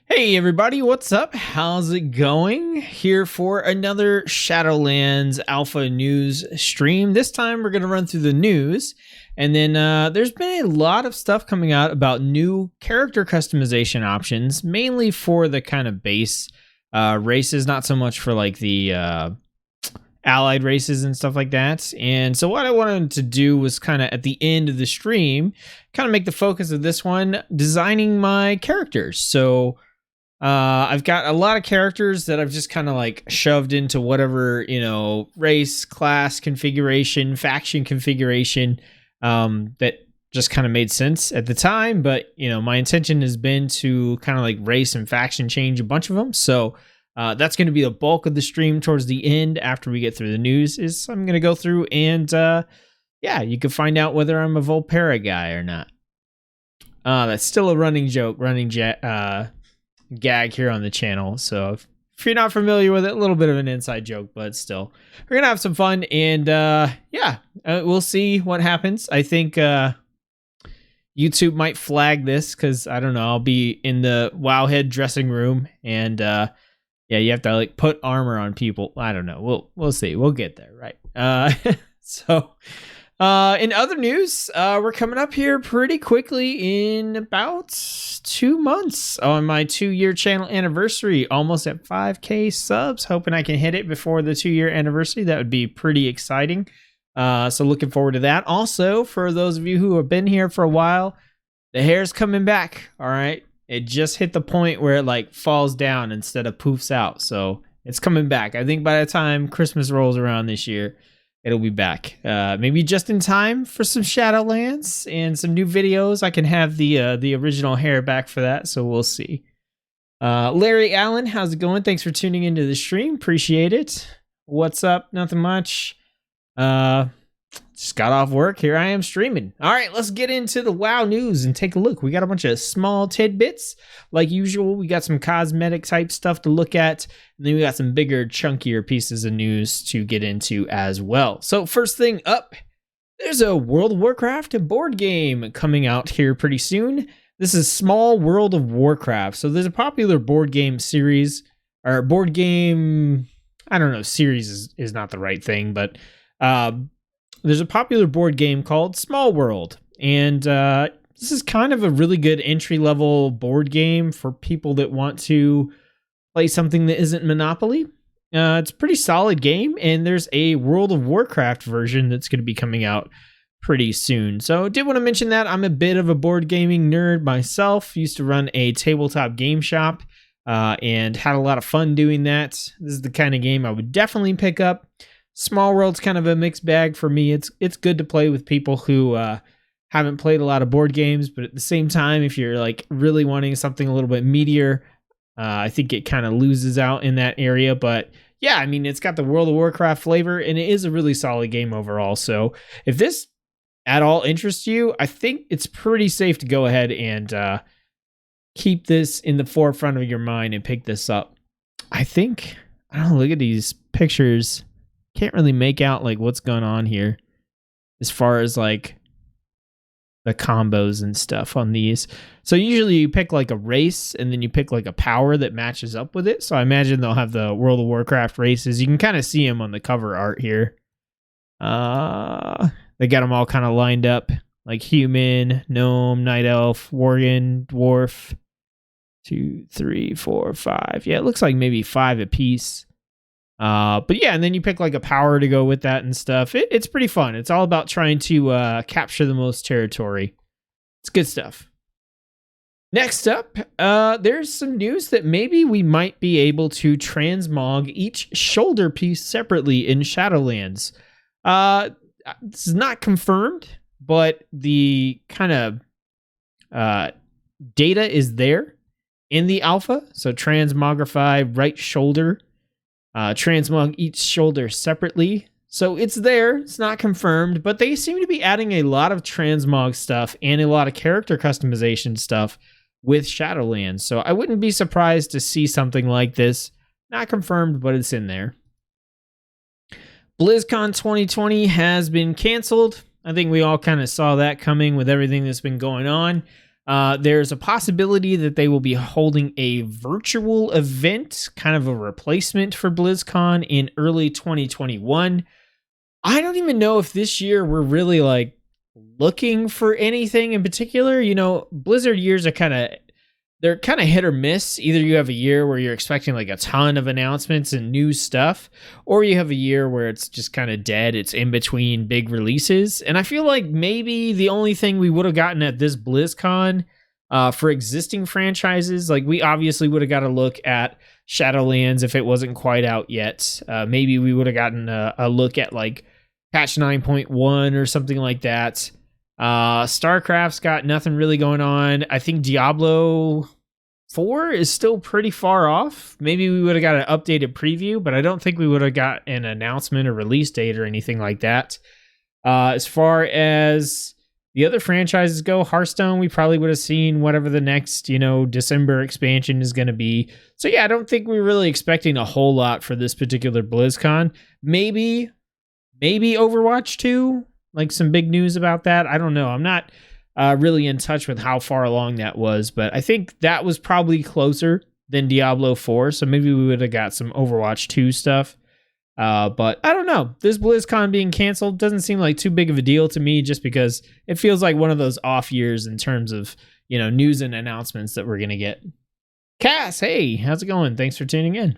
Hey everybody, what's up? How's it going? Here for another Shadowlands Alpha News stream. This time we're going to run through the news, and then there's been a lot of stuff coming out about new character customization options, mainly for the kind of base races, not so much for like the allied races and stuff like that. And so what I wanted to do was kind of at the end of the stream, kind of make the focus of this one, designing my characters. So I've got a lot of characters that I've just kind of like shoved into whatever, race, class configuration, faction configuration, that just kind of made sense at the time. But, my intention has been to kind of like race and faction change a bunch of them. So that's going to be the bulk of the stream towards the end after we get through the news. Is I'm going to go through and, you can find out whether I'm a Volpera guy or not. That's still a running joke, gag here on the channel. So if you're not familiar with it, a little bit of an inside joke, but still, we're gonna have some fun. And we'll see what happens. I think YouTube might flag this because I don't know, I'll be in the Wowhead dressing room, and you have to like put armor on people. I don't know, we'll see, we'll get there, right? In other news, we're coming up here pretty quickly in about 2 months on my 2-year channel anniversary, almost at 5K subs. Hoping I can hit it before the 2-year anniversary. That would be pretty exciting. So looking forward to that. Also, for those of you who have been here for a while, the hair's coming back. All right. It just hit the point where it like falls down instead of poofs out. So it's coming back. I think by the time Christmas rolls around this year, it'll be back. Maybe just in time for some Shadowlands and some new videos. I can have the original hair back for that, so we'll see. Larry Allen, how's it going? Thanks for tuning into the stream. Appreciate it. What's up? Nothing much. Just got off work. Here I am streaming. All right, let's get into the WoW news and take a look. We got a bunch of small tidbits. Like usual, we got some cosmetic type stuff to look at. And then we got some bigger, chunkier pieces of news to get into as well. So first thing up, there's a World of Warcraft board game coming out here pretty soon. This is Small World of Warcraft. So there's a popular board game series, or board game, I don't know, series is not the right thing, but there's a popular board game called Small World, and this is kind of a really good entry-level board game for people that want to play something that isn't Monopoly. It's a pretty solid game, and there's a World of Warcraft version that's going to be coming out pretty soon. So I did want to mention that. I'm a bit of a board gaming nerd myself. Used to run a tabletop game shop and had a lot of fun doing that. This is the kind of game I would definitely pick up. Small World's kind of a mixed bag for me. It's good to play with people who haven't played a lot of board games, but at the same time, if you're like really wanting something a little bit meatier, I think it kind of loses out in that area. But yeah, I mean, it's got the World of Warcraft flavor, and it is a really solid game overall. So if this at all interests you, I think it's pretty safe to go ahead and keep this in the forefront of your mind and pick this up. I don't know, look at these pictures. Can't really make out like what's going on here as far as like the combos and stuff on these. So usually you pick like a race and then you pick like a power that matches up with it. So I imagine they'll have the World of Warcraft races. You can kind of see them on the cover art here. They got them all kind of lined up like human, gnome, night elf, worgen, dwarf. 2, 3, 4, 5. Yeah, it looks like maybe 5 apiece. But yeah, and then you pick like a power to go with that and stuff. It's pretty fun. It's all about trying to capture the most territory. It's good stuff. Next up, there's some news that maybe we might be able to transmog each shoulder piece separately in Shadowlands. This is not confirmed, but the kind of data is there in the alpha. So transmogrify right shoulder. Transmog each shoulder separately. So it's there. It's not confirmed, but they seem to be adding a lot of transmog stuff and a lot of character customization stuff with Shadowlands. So I wouldn't be surprised to see something like this. Not confirmed, but it's in there. Blizzcon 2020 has been canceled. I think we all kind of saw that coming with everything that's been going on. There's a possibility that they will be holding a virtual event, kind of a replacement for BlizzCon in early 2021. I don't even know if this year we're really like looking for anything in particular. You know, Blizzard years are they're kind of hit or miss. Either you have a year where you're expecting like a ton of announcements and new stuff, or you have a year where it's just kind of dead. It's in between big releases. And I feel like maybe the only thing we would have gotten at this BlizzCon for existing franchises, like we obviously would have got a look at Shadowlands if it wasn't quite out yet. Maybe we would have gotten a look at like patch 9.1 or something like that. StarCraft's got nothing really going on. I think Diablo 4 is still pretty far off. Maybe we would have got an updated preview, but I don't think we would have got an announcement or release date or anything like that. As far as the other franchises go, Hearthstone, we probably would have seen whatever the next, December expansion is going to be. So yeah, I don't think we're really expecting a whole lot for this particular BlizzCon. Maybe Overwatch 2. Like some big news about that. I don't know. I'm not really in touch with how far along that was, but I think that was probably closer than Diablo 4. So maybe we would have got some Overwatch 2 stuff. But I don't know. This BlizzCon being canceled doesn't seem like too big of a deal to me, just because it feels like one of those off years in terms of, news and announcements that we're going to get. Cass, hey, how's it going? Thanks for tuning in.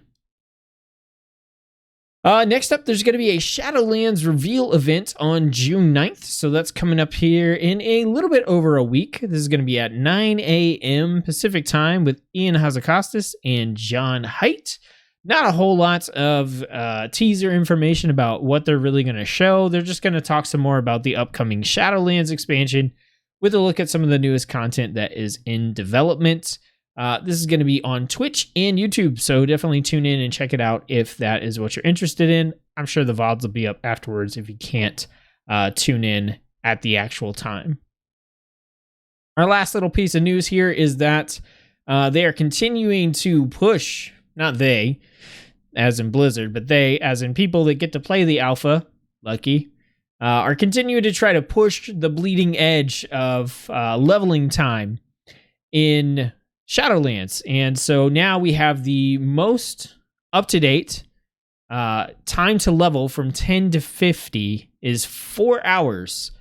Next up, there's going to be a Shadowlands Reveal event on June 9th. So that's coming up here in a little bit over a week. This is going to be at 9 a.m. Pacific time with Ian Hazakostas and John Haidt. Not a whole lot of teaser information about what they're really going to show. They're just going to talk some more about the upcoming Shadowlands expansion with a look at some of the newest content that is in development. This is going to be on Twitch and YouTube, so definitely tune in and check it out if that is what you're interested in. I'm sure the VODs will be up afterwards if you can't tune in at the actual time. Our last little piece of news here is that they are continuing to push, not they, as in Blizzard, but they, as in people that get to play the alpha, lucky, are continuing to try to push the bleeding edge of leveling time in Shadowlands. And so now we have the most up-to-date time to level from 10 to 50 is 4 hours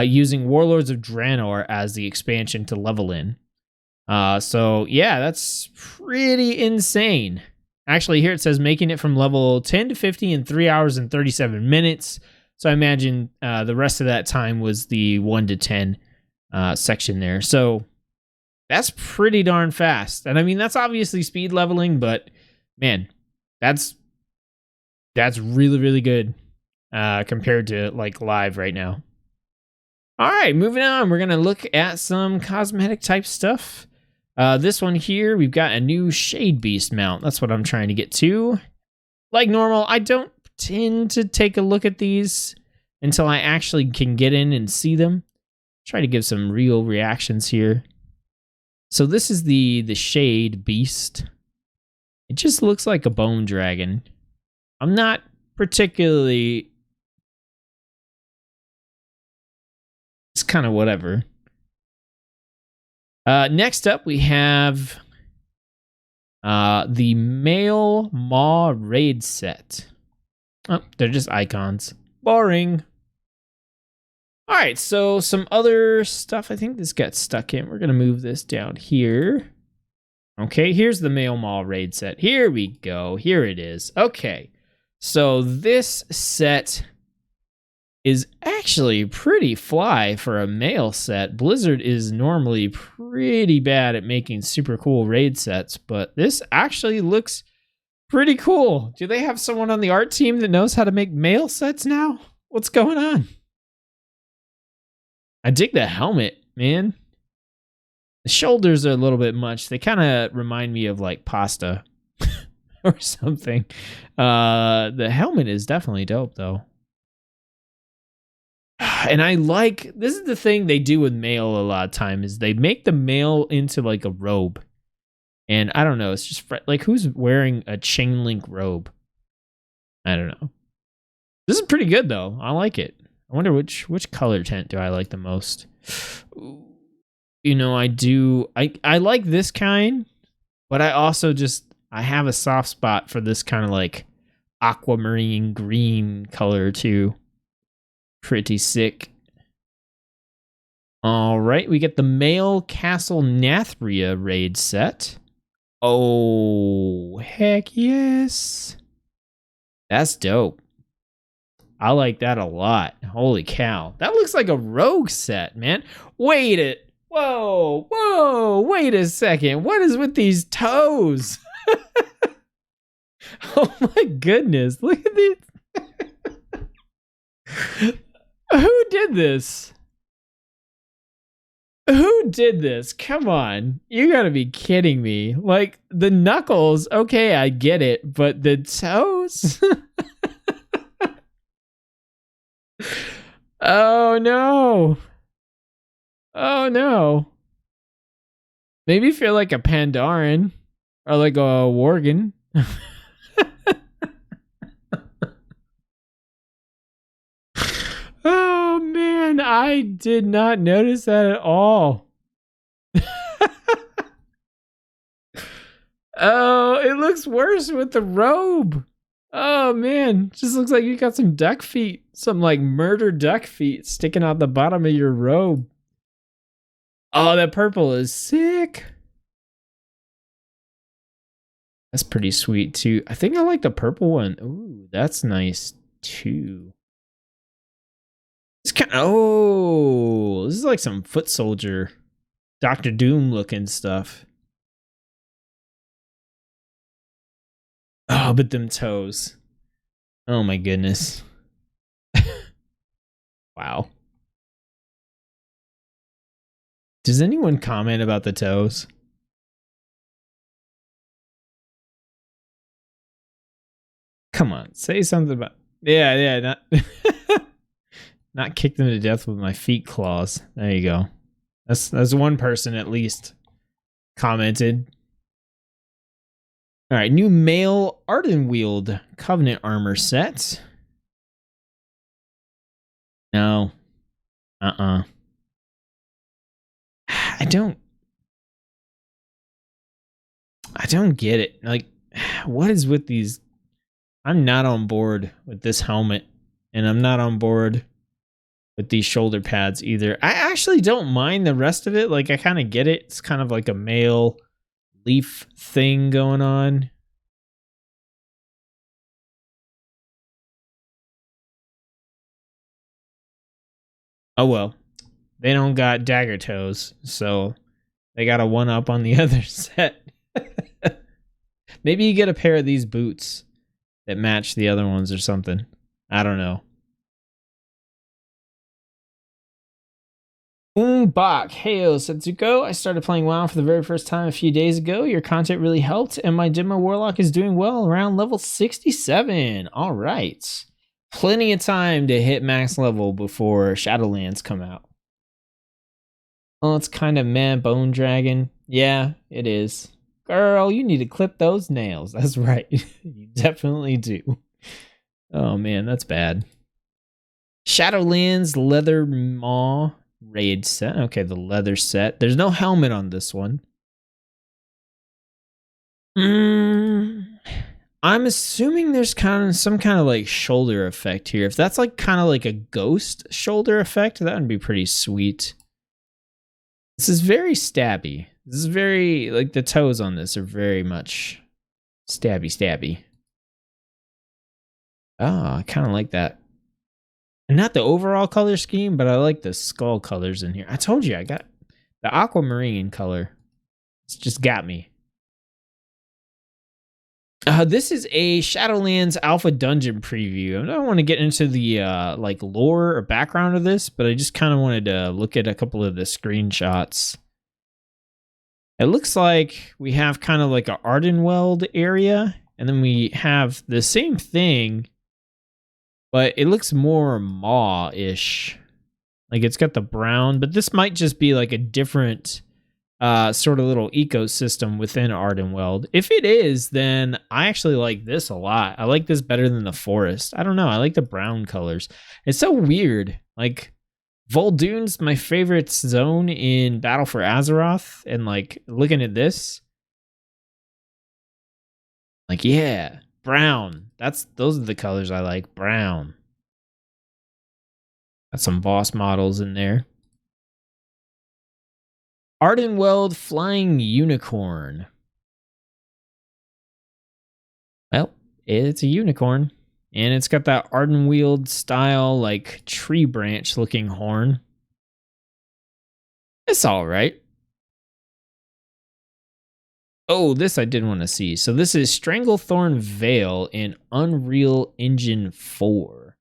using Warlords of Draenei as the expansion to level in. So yeah, that's pretty insane. Actually, here it says making it from level 10 to 50 in 3 hours and 37 minutes. So I imagine the rest of that time was the 1 to 10 section there. So that's pretty darn fast. And I mean, that's obviously speed leveling, but man, that's really, really good compared to like live right now. All right, moving on. We're going to look at some cosmetic type stuff. This one here, we've got a new Shade Beast mount. That's what I'm trying to get to. Like normal, I don't tend to take a look at these until I actually can get in and see them. Try to give some real reactions here. So this is the Shade Beast. It just looks like a bone dragon. I'm not particularly... It's kind of whatever. Next up, we have the Male Maw Raid set. Oh, they're just icons. Boring. All right, so some other stuff. I think this got stuck in. We're going to move this down here. Okay, here's the Male Maw Raid set. Here we go. Here it is. Okay, so this set is actually pretty fly for a male set. Blizzard is normally pretty bad at making super cool raid sets, but this actually looks pretty cool. Do they have someone on the art team that knows how to make male sets now? What's going on? I dig the helmet, man. The shoulders are a little bit much. They kind of remind me of like pasta or something. The helmet is definitely dope though. And I like, this is the thing they do with mail a lot of time, is they make the mail into like a robe. And I don't know, it's just like, who's wearing a chain link robe? I don't know. This is pretty good though. I like it. I wonder which color tint do I like the most. Ooh, I like this kind, but I also I have a soft spot for this kind of like aquamarine green color too. Pretty sick. All right, we get the Male Castle Nathria raid set. Oh, heck yes. That's dope. I like that a lot. Holy cow. That looks like a rogue set, man. Wait a second. What is with these toes? Oh my goodness. Look at these. Who did this? Who did this? Come on. You gotta be kidding me. Like, the knuckles, okay, I get it, but the toes? Oh no. Oh no. Maybe if you're like a Pandaren or like a Worgen. Oh man, I did not notice that at all. Oh, it looks worse with the robe. Oh man, just looks like you got some duck feet, some like murder duck feet sticking out the bottom of your robe. Oh, that purple is sick. That's pretty sweet too. I think I like the purple one. Ooh, that's nice too. It's kind of, oh, this is like some foot soldier, Doctor Doom looking stuff. Oh, but them toes. Oh my goodness. Wow. Does anyone comment about the toes? Come on, say something about. Yeah, not not kick them to death with my feet claws. There you go. That's one person at least commented. All right, new male Ardenweald Covenant armor set. No. I don't get it. Like, what is with these? I'm not on board with this helmet, and I'm not on board with these shoulder pads either. I actually don't mind the rest of it. Like, I kind of get it. It's kind of like a male leaf thing going on. Oh well, they don't got dagger toes, so they got a one up on the other set. Maybe you get a pair of these boots that match the other ones or something. I don't know. Bach, heyo Tsetzuko. I started playing WoW for the very first time a few days ago. Your content really helped, and my demo warlock is doing well around level 67. All right. Plenty of time to hit max level before Shadowlands come out. Oh, it's kind of meh, Bone Dragon. Yeah, it is. Girl, you need to clip those nails. That's right. You definitely do. Oh man, that's bad. Shadowlands Leather Maw raid set. Okay, the leather set. There's no helmet on this one. I'm assuming there's some kind of like shoulder effect here. If that's like kind of like a ghost shoulder effect, that would be pretty sweet. This is very stabby. This is very, like, the toes on this are very much stabby. Oh, I kind of like that. And not the overall color scheme, but I like the skull colors in here. I told you I got the aquamarine color. It's just got me. This is a Shadowlands Alpha Dungeon preview. I don't want to get into the like lore or background of this, but I just kind of wanted to look at a couple of the screenshots. It looks like we have kind of like an Ardenweald area, and then we have the same thing, but it looks more maw-ish. Like it's got the brown, but this might just be like a different sort of little ecosystem within Ardenweald. If it is, then I actually like this a lot. I like this better than the forest. I don't know. I like the brown colors. It's so weird. Like Vol'dun's my favorite zone in Battle for Azeroth, and like looking at this, like yeah, brown. Those are the colors I like. Brown. Got some boss models in there. Ardenweld Flying Unicorn. Well, it's a unicorn. And it's got that Ardenweald style, like tree branch looking horn. It's all right. Oh, this I did want to see. So this is Stranglethorn Veil in Unreal Engine 4.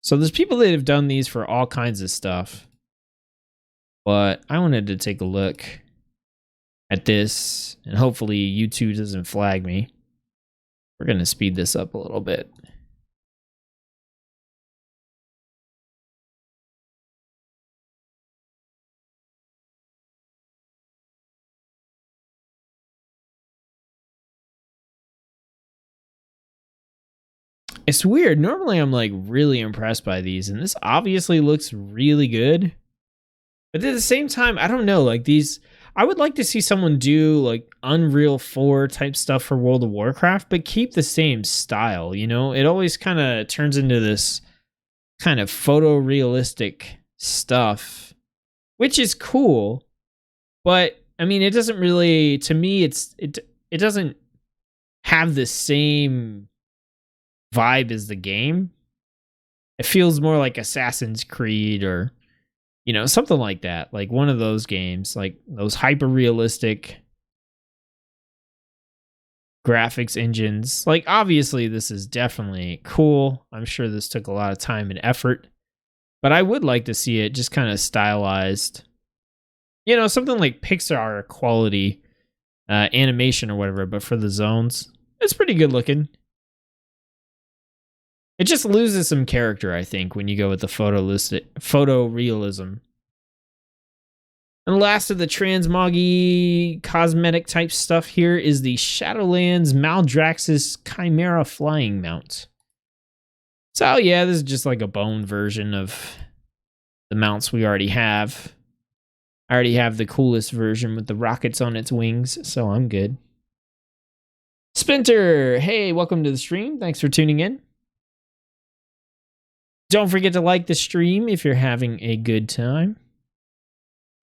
So there's people that have done these for all kinds of stuff. But I wanted to take a look at this, and hopefully YouTube doesn't flag me. We're going to speed this up a little bit. It's weird. Normally I'm like really impressed by these, and this obviously looks really good. But at the same time, I don't know, like these, I would like to see someone do like Unreal 4 type stuff for World of Warcraft, but keep the same style, you know? It always kind of turns into this kind of photorealistic stuff, which is cool. But I mean, it doesn't really, to me, it doesn't have the same vibe as the game. It feels more like Assassin's Creed or, you know, something like that. Like one of those games, like those hyper realistic graphics engines. Like obviously this is definitely cool. I'm sure this took a lot of time and effort, but I would like to see it just kind of stylized. You know, something like Pixar quality animation or whatever, but for the zones, it's pretty good looking. It just loses some character, I think, when you go with the photorealism. And last of the transmoggy cosmetic type stuff here is the Shadowlands Maldraxxus Chimera flying mount. So yeah, this is just like a bone version of the mounts we already have. I already have the coolest version with the rockets on its wings, so I'm good. Splinter, hey, welcome to the stream. Thanks for tuning in. Don't forget to like the stream if you're having a good time.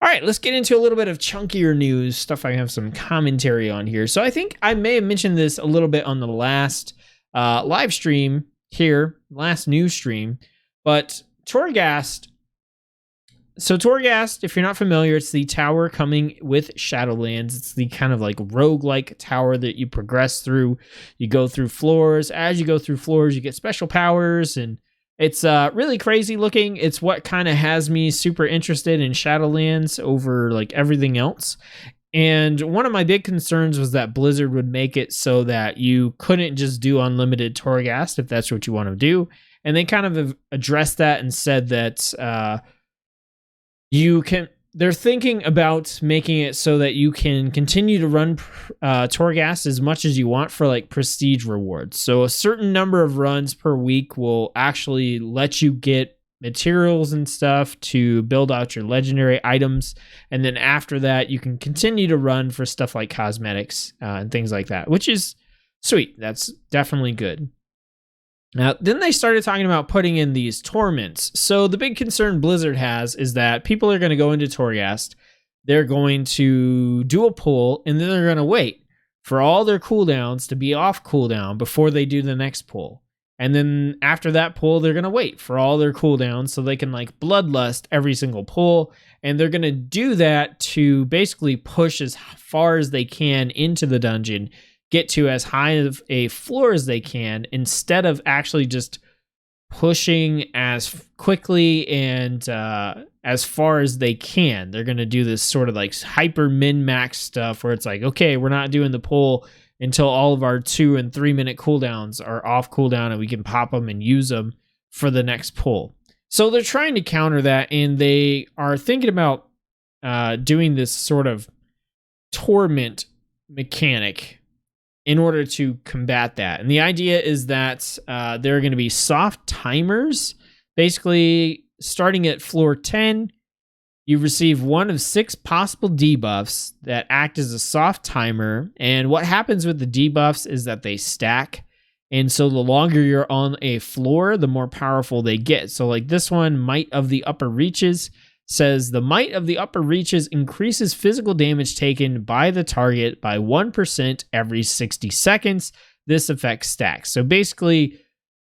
All right, let's get into a little bit of chunkier news, stuff I have some commentary on here. So I think I may have mentioned this a little bit on the last live stream here, last news stream, but Torghast. So Torghast, if you're not familiar, it's the tower coming with Shadowlands. It's the kind of like roguelike tower that you progress through. You go through floors. As you go through floors, you get special powers, and it's really crazy looking. It's what kind of has me super interested in Shadowlands over like everything else. And one of my big concerns was that Blizzard would make it so that you couldn't just do unlimited Torghast if that's what you want to do. And they kind of addressed that and said that they're thinking about making it so that you can continue to run Torghast as much as you want for like prestige rewards. So a certain number of runs per week will actually let you get materials and stuff to build out your legendary items. And then after that, you can continue to run for stuff like cosmetics and things like that, which is sweet. That's definitely good. Now, then they started talking about putting in these torments. So the big concern Blizzard has is that people are going to go into Torghast, they're going to do a pull, and then they're going to wait for all their cooldowns to be off cooldown before they do the next pull. And then after that pull, they're going to wait for all their cooldowns so they can like bloodlust every single pull. And they're going to do that to basically push as far as they can into the dungeon, get to as high of a floor as they can, instead of actually just pushing as quickly and as far as they can. They're going to do this sort of like hyper min-max stuff where it's like, okay, we're not doing the pull until all of our 2 and 3 minute cooldowns are off cooldown and we can pop them and use them for the next pull. So they're trying to counter that, and they are thinking about doing this sort of torment mechanic in order to combat that. And the idea is that there are going to be soft timers, basically starting at floor 10, you receive one of 6 possible debuffs that act as a soft timer. And what happens with the debuffs is that they stack. And so the longer you're on a floor, the more powerful they get. So like this one, Might of the Upper Reaches, says the Might of the Upper Reaches increases physical damage taken by the target by 1% every 60 seconds. This effect stacks. So basically,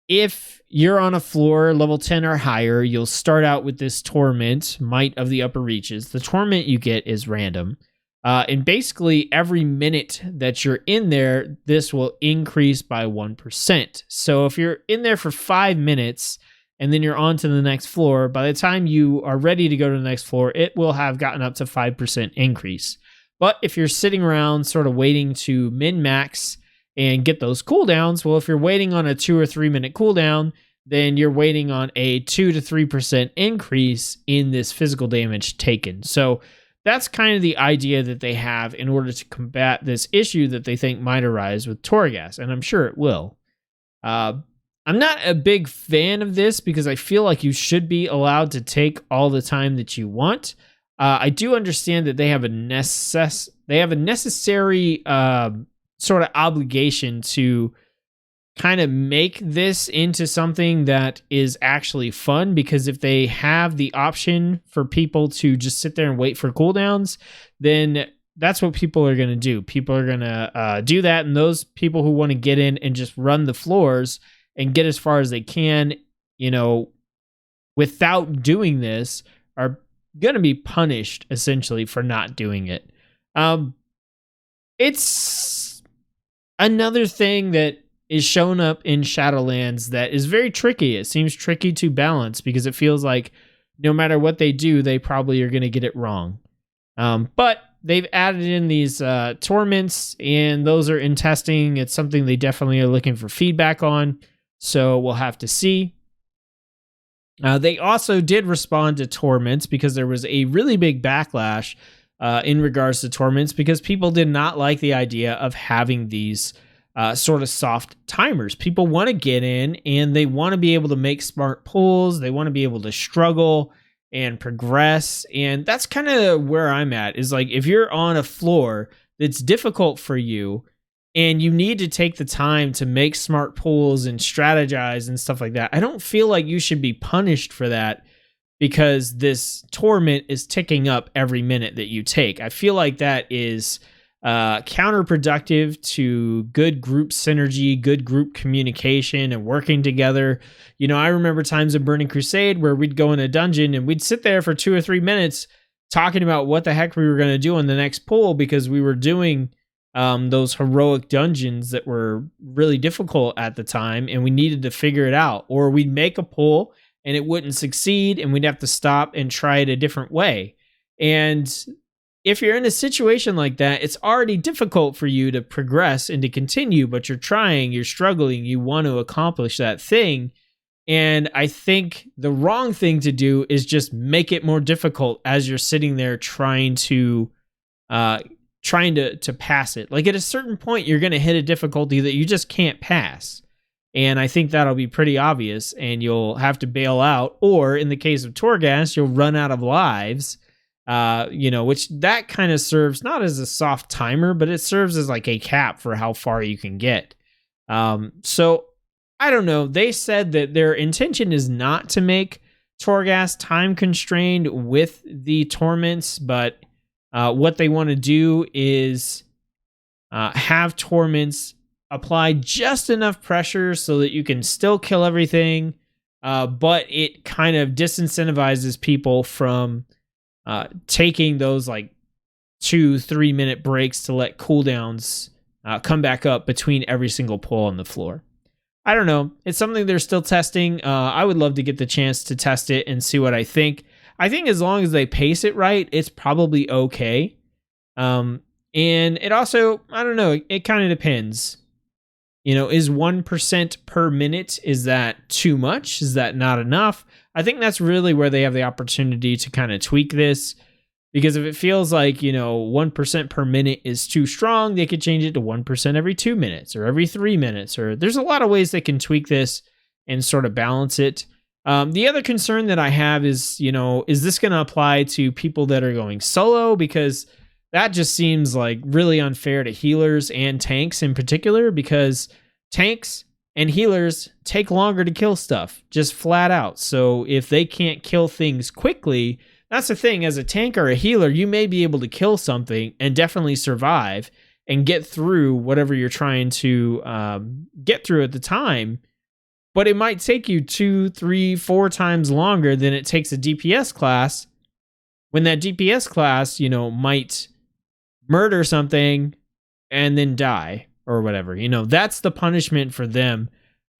if you're on a floor level 10 or higher, you'll start out with this Torment, Might of the Upper Reaches. The Torment you get is random. And basically, every minute that you're in there, this will increase by 1%. So if you're in there for 5 minutes and then you're on to the next floor, by the time you are ready to go to the next floor, it will have gotten up to 5% increase. But if you're sitting around sort of waiting to min-max and get those cooldowns, well, if you're waiting on a 2 or 3 minute cooldown, then you're waiting on a 2 to 3% increase in this physical damage taken. So that's kind of the idea that they have in order to combat this issue that they think might arise with Torghast, and I'm sure it will. I'm not a big fan of this because I feel like you should be allowed to take all the time that you want. I do understand that they have a necessary sort of obligation to kind of make this into something that is actually fun, because if they have the option for people to just sit there and wait for cooldowns, then that's what people are going to do. People are going to do that, and those people who want to get in and just run the floors and get as far as they can, you know, without doing this, are going to be punished essentially for not doing it. It's another thing that is shown up in Shadowlands that is very tricky. It seems tricky to balance because it feels like no matter what they do, they probably are going to get it wrong. But they've added in these torments, and those are in testing. It's something they definitely are looking for feedback on, so we'll have to see. They also did respond to torments because there was a really big backlash in regards to torments, because people did not like the idea of having these sort of soft timers. People want to get in and they want to be able to make smart pulls. They want to be able to struggle and progress. And that's kind of where I'm at, is like, if you're on a floor that's difficult for you and you need to take the time to make smart pulls and strategize and stuff like that, I don't feel like you should be punished for that because this torment is ticking up every minute that you take. I feel like that is counterproductive to good group synergy, good group communication, and working together. You know, I remember times in Burning Crusade where we'd go in a dungeon and we'd sit there for 2 or 3 minutes talking about what the heck we were going to do on the next pull, because we were doing those heroic dungeons that were really difficult at the time, and we needed to figure it out. Or we'd make a pull and it wouldn't succeed, and we'd have to stop and try it a different way. And if you're in a situation like that, it's already difficult for you to progress and to continue, but you're trying, you're struggling, you want to accomplish that thing. And I think the wrong thing to do is just make it more difficult as you're sitting there trying to pass it. Like, at a certain point, you're going to hit a difficulty that you just can't pass. And I think that'll be pretty obvious, and you'll have to bail out. Or in the case of Torghast, you'll run out of lives, which that kind of serves not as a soft timer, but it serves as like a cap for how far you can get. So I don't know. They said that their intention is not to make Torghast time constrained with the torments, but what they want to do is have torments apply just enough pressure so that you can still kill everything, but it kind of disincentivizes people from taking those like 2-3 minute breaks to let cooldowns come back up between every single pull on the floor. I don't know. It's something they're still testing. I would love to get the chance to test it and see what I think. I think as long as they pace it right, it's probably okay. And it also, I don't know, it kind of depends. You know, is 1% per minute, is that too much? Is that not enough? I think that's really where they have the opportunity to kind of tweak this. Because if it feels like, 1% per minute is too strong, they could change it to 1% every 2 minutes or every 3 minutes. Or there's a lot of ways they can tweak this and sort of balance it. The other concern that I have is, is this going to apply to people that are going solo? Because that just seems like really unfair to healers and tanks in particular, because tanks and healers take longer to kill stuff, just flat out. So if they can't kill things quickly, that's the thing. As a tank or a healer, you may be able to kill something and definitely survive and get through whatever you're trying to get through at the time. But it might take you 2, 3, 4 times longer than it takes a DPS class, when that DPS class, might murder something and then die or whatever. That's the punishment for them.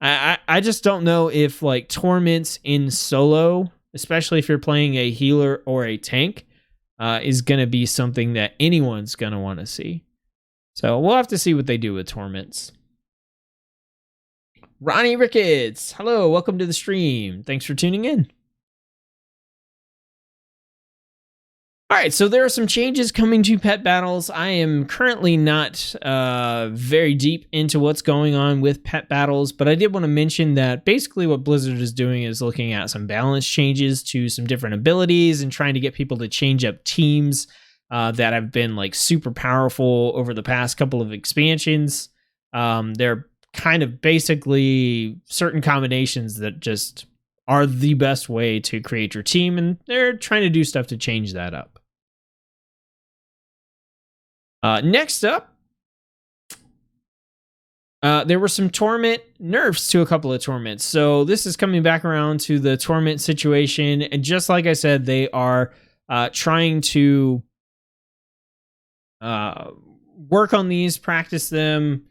I just don't know if like Torments in solo, especially if you're playing a healer or a tank, is going to be something that anyone's going to want to see. So we'll have to see what they do with Torments. Ronnie Ricketts, hello, welcome to the stream. Thanks for tuning in. All right, so there are some changes coming to pet battles. I am currently not very deep into what's going on with pet battles, but I did want to mention that basically what Blizzard is doing is looking at some balance changes to some different abilities and trying to get people to change up teams that have been like super powerful over the past couple of expansions. They're kind of basically certain combinations that just are the best way to create your team, and they're trying to do stuff to change that up. Next up, there were some Torment nerfs to a couple of Torments. So this is coming back around to the Torment situation, and just like I said, they are trying to work on these, practice them,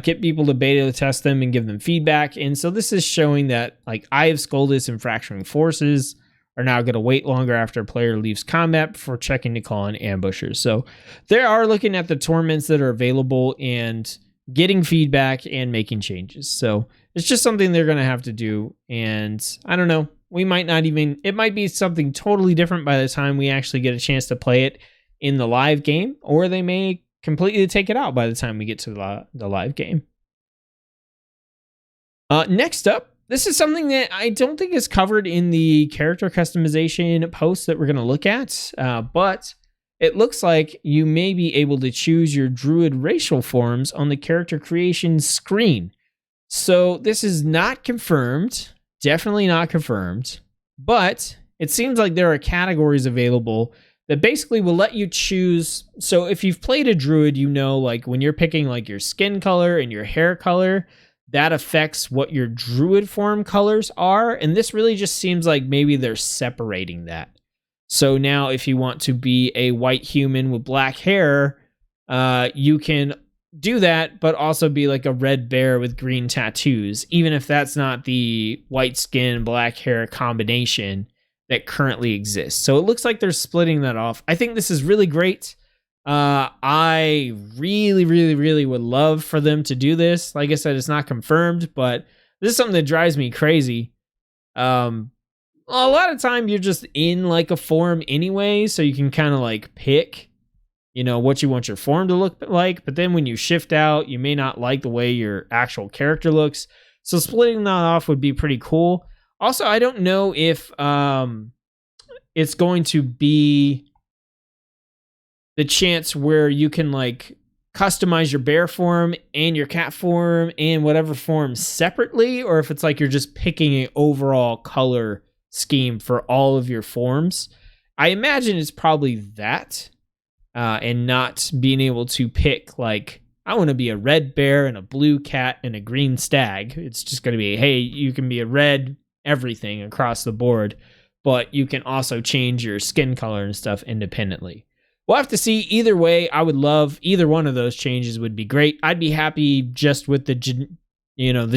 get people to beta test them and give them feedback. And so this is showing that like Eye of Skoldus and Fracturing Forces are now going to wait longer after a player leaves combat before checking to call in ambushers. So they are looking at the Torments that are available and getting feedback and making changes. So it's just something they're going to have to do. And I don't know, we might not even, it might be something totally different by the time we actually get a chance to play it in the live game, or they may completely take it out by the time we get to the live game. Next up, this is something that I don't think is covered in the character customization post that we're going to look at, but it looks like you may be able to choose your Druid racial forms on the character creation screen. So this is not confirmed, definitely not confirmed, but it seems like there are categories available that basically will let you choose. So if you've played a Druid, like when you're picking like your skin color and your hair color, that affects what your Druid form colors are. And this really just seems like maybe they're separating that. So now if you want to be a white human with black hair, you can do that, but also be like a red bear with green tattoos, even if that's not the white skin, black hair combination that currently exists. So it looks like they're splitting that off. I think this is really great. I really, really, really would love for them to do this. Like I said, it's not confirmed, but this is something that drives me crazy. A lot of time you're just in like a form anyway, so you can kind of like pick, what you want your form to look like. But then when you shift out, you may not like the way your actual character looks. So splitting that off would be pretty cool. Also, I don't know if it's going to be the chance where you can like customize your bear form and your cat form and whatever form separately, or if it's like you're just picking an overall color scheme for all of your forms. I imagine it's probably that, and not being able to pick like, I want to be a red bear and a blue cat and a green stag. It's just going to be, hey, you can be a red everything across the board, but you can also change your skin color and stuff independently. We'll have to see. Either way, I would love either one of those changes would be great. I'd be happy just with the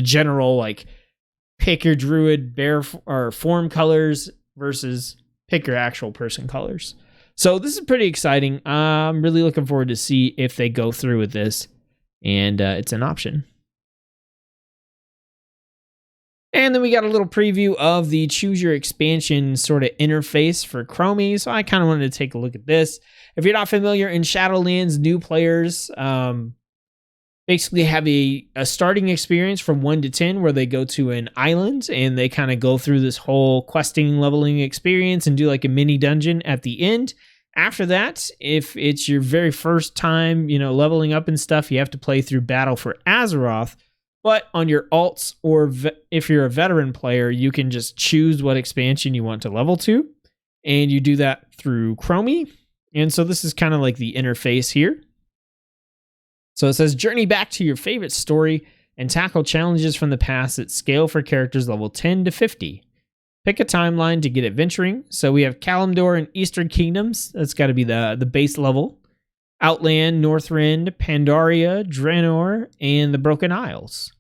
general like pick your Druid bear or form colors versus pick your actual person colors. So this is pretty exciting. I'm really looking forward to see if they go through with this, and it's an option. And then we got a little preview of the Choose Your Expansion sort of interface for Chromie. So I kind of wanted to take a look at this. If you're not familiar, in Shadowlands, new players basically have a starting experience from 1 to 10 where they go to an island and they kind of go through this whole questing leveling experience and do like a mini dungeon at the end. After that, if it's your very first time, leveling up and stuff, you have to play through Battle for Azeroth. But on your alts, or if you're a veteran player, you can just choose what expansion you want to level to. And you do that through Chromie. And so this is kind of like the interface here. So it says, journey back to your favorite story and tackle challenges from the past that scale for characters level 10 to 50. Pick a timeline to get adventuring. So we have Kalimdor and Eastern Kingdoms. That's got to be the base level. Outland, Northrend, Pandaria, Draenei, and the Broken Isles.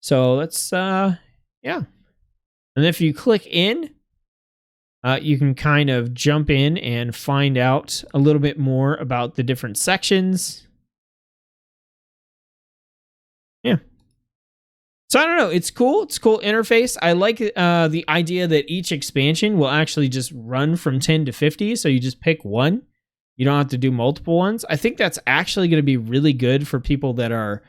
So let's, yeah. And if you click in, you can kind of jump in and find out a little bit more about the different sections. Yeah. So I don't know. It's cool. It's a cool interface. I like the idea that each expansion will actually just run from 10 to 50. So you just pick one. You don't have to do multiple ones. I think that's actually going to be really good for people that are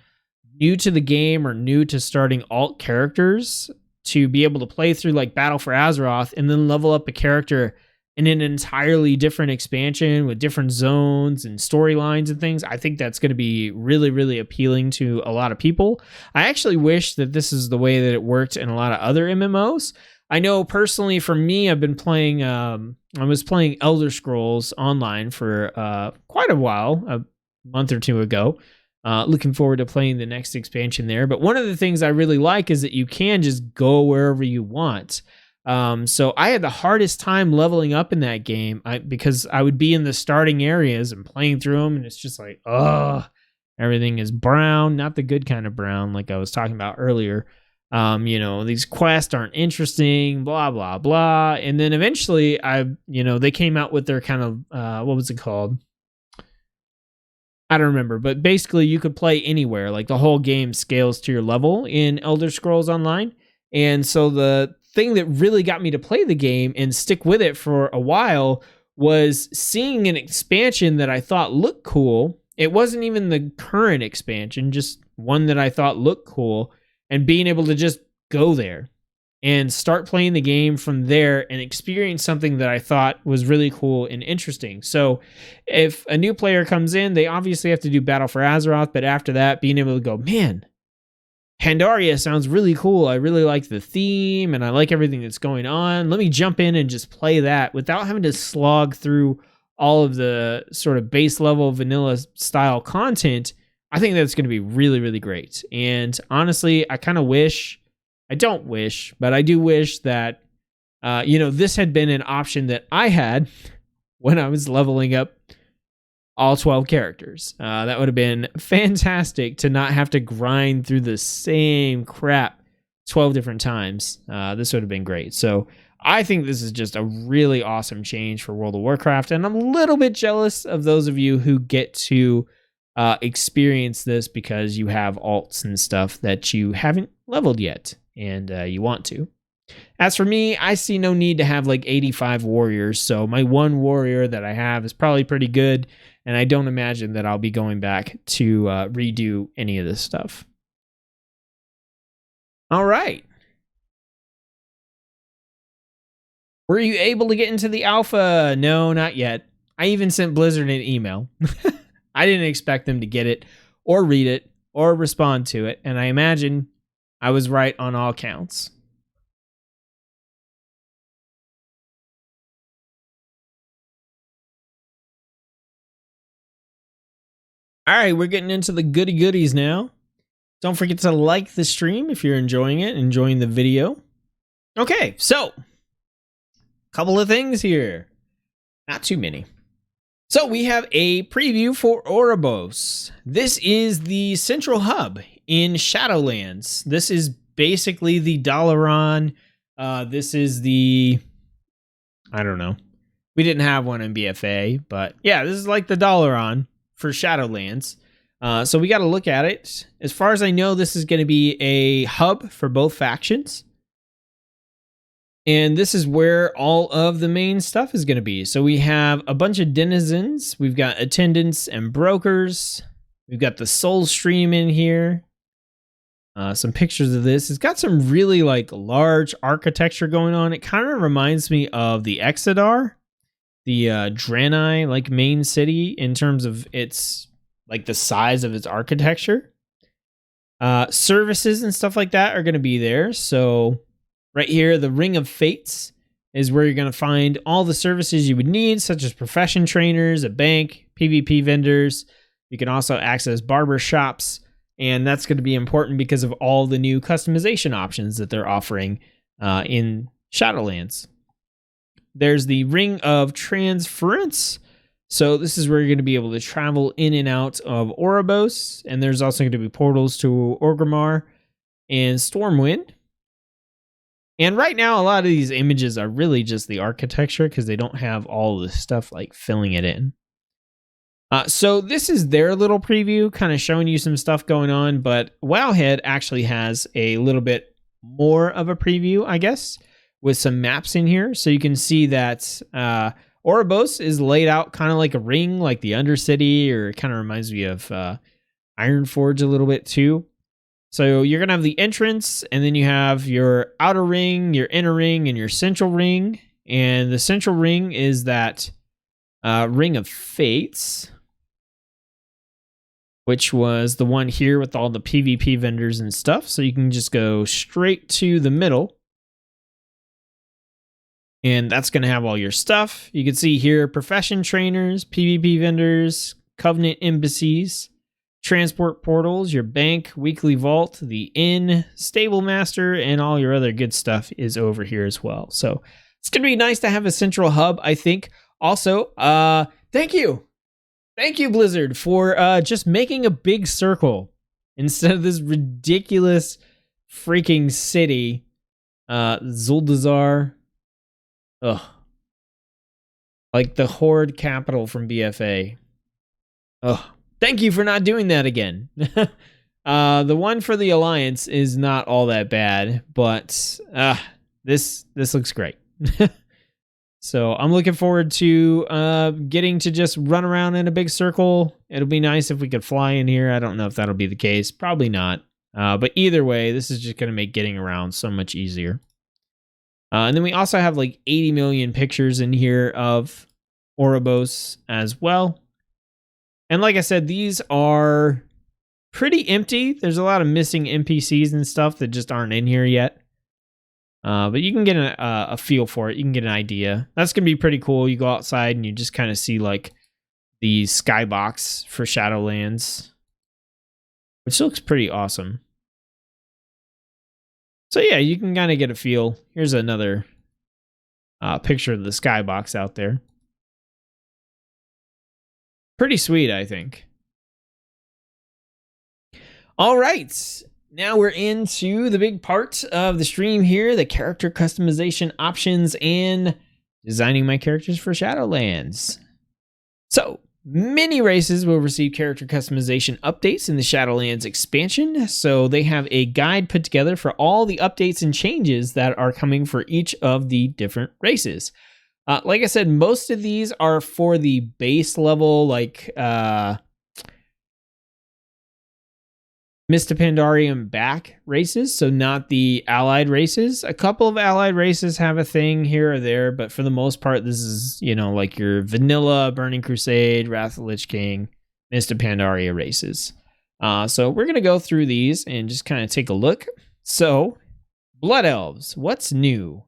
new to the game or new to starting alt characters to be able to play through like Battle for Azeroth and then level up a character in an entirely different expansion with different zones and storylines and things. I think that's going to be really, really appealing to a lot of people. I actually wish that this is the way that it worked in a lot of other MMOs. I know personally for me, I've been playing, I was playing Elder Scrolls Online for quite a while, a month or two ago. Looking forward to playing the next expansion there. But one of the things I really like is that you can just go wherever you want. So I had the hardest time leveling up in that game because I would be in the starting areas and playing through them. And it's just like, everything is brown, not the good kind of brown like I was talking about earlier. These quests aren't interesting, blah, blah, blah. And then eventually they came out with their kind of, what was it called? I don't remember, but basically you could play anywhere. Like the whole game scales to your level in Elder Scrolls Online. And so the thing that really got me to play the game and stick with it for a while was seeing an expansion that I thought looked cool. It wasn't even the current expansion, just one that I thought looked cool, and being able to just go there and start playing the game from there and experience something that I thought was really cool and interesting. So if a new player comes in, they obviously have to do Battle for Azeroth, but after that, being able to go, man, Pandaria sounds really cool. I really like the theme and I like everything that's going on. Let me jump in and just play that without having to slog through all of the sort of base level vanilla style content. I think that's going to be really, really great. And honestly, I kind of wish, I don't wish, but I do wish that, this had been an option that I had when I was leveling up all 12 characters. That would have been fantastic to not have to grind through the same crap 12 different times. This would have been great. So I think this is just a really awesome change for World of Warcraft. And I'm a little bit jealous of those of you who get to experience this because you have alts and stuff that you haven't leveled yet and you want to. As for me, I see no need to have like 85 warriors, so my one warrior that I have is probably pretty good, and I don't imagine that I'll be going back to redo any of this stuff. All right. Were you able to get into the alpha? No, not yet. I even sent Blizzard an email. I didn't expect them to get it or read it or respond to it, and I imagine I was right on all counts. All right, we're getting into the goody goodies now. Don't forget to like the stream if you're enjoying it, enjoying the video. Okay, so a couple of things here. Not too many. So we have a preview for Oribos. This is the central hub in Shadowlands. This is basically the Dalaran. This is the, I don't know. We didn't have one in BFA, but yeah, this is like the Dalaran for Shadowlands. So we got to look at it. As far as I know, this is going to be a hub for both factions. And this is where all of the main stuff is going to be. So we have a bunch of denizens. We've got attendants and brokers. We've got the Soul Stream in here. Some pictures of this. It's got some really like large architecture going on. It kind of reminds me of the Exodar, the Draenei like main city in terms of its like the size of its architecture. Services and stuff like that are going to be there. So right here, the Ring of Fates is where you're going to find all the services you would need, such as profession trainers, a bank, PvP vendors. You can also access barber shops, and that's going to be important because of all the new customization options that they're offering in Shadowlands. There's the Ring of Transference. So this is where you're going to be able to travel in and out of Oribos, and there's also going to be portals to Orgrimmar and Stormwind. And right now, a lot of these images are really just the architecture because they don't have all the stuff like filling it in. So this is their little preview, kind of showing you some stuff going on, but Wowhead actually has a little bit more of a preview, I guess, with some maps in here. So you can see that Oribos is laid out kind of like a ring, like the Undercity, or it kind of reminds me of Ironforge a little bit too. So you're going to have the entrance, and then you have your outer ring, your inner ring, and your central ring. And the central ring is that Ring of Fates, which was the one here with all the PvP vendors and stuff. So you can just go straight to the middle. And that's going to have all your stuff. You can see here, profession trainers, PvP vendors, Covenant embassies, transport portals, your bank, weekly vault, the inn, stable master, and all your other good stuff is over here as well. So it's going to be nice to have a central hub, I think. Also, thank you, Blizzard, for just making a big circle instead of this ridiculous freaking city. Zuldazar. Ugh. Like the Horde capital from BFA. Ugh. Thank you for not doing that again. The one for the Alliance is not all that bad, but this looks great. So I'm looking forward to getting to just run around in a big circle. It'll be nice if we could fly in here. I don't know if that'll be the case. Probably not. But either way, this is just going to make getting around so much easier. And then we also have like 80 million pictures in here of Oribos as well. And like I said, these are pretty empty. There's a lot of missing NPCs and stuff that just aren't in here yet. But you can get a feel for it. You can get an idea. That's going to be pretty cool. You go outside and you just kind of see like the skybox for Shadowlands, which looks pretty awesome. So yeah, you can kind of get a feel. Here's another picture of the skybox out there. Pretty sweet, I think. All right. Now we're into the big part of the stream here, the character customization options and designing my characters for Shadowlands. So, many races will receive character customization updates in the Shadowlands expansion. So they have a guide put together for all the updates and changes that are coming for each of the different races. Like I said, most of these are for the base level, like Mista Pandarium back races, so not the allied races. A couple of allied races have a thing here or there, but for the most part, this is, you know, like your vanilla Burning Crusade, Wrath of the Lich King, Mista Pandaria races. So we're going to go through these and just kind of take a look. So, Blood Elves, what's new?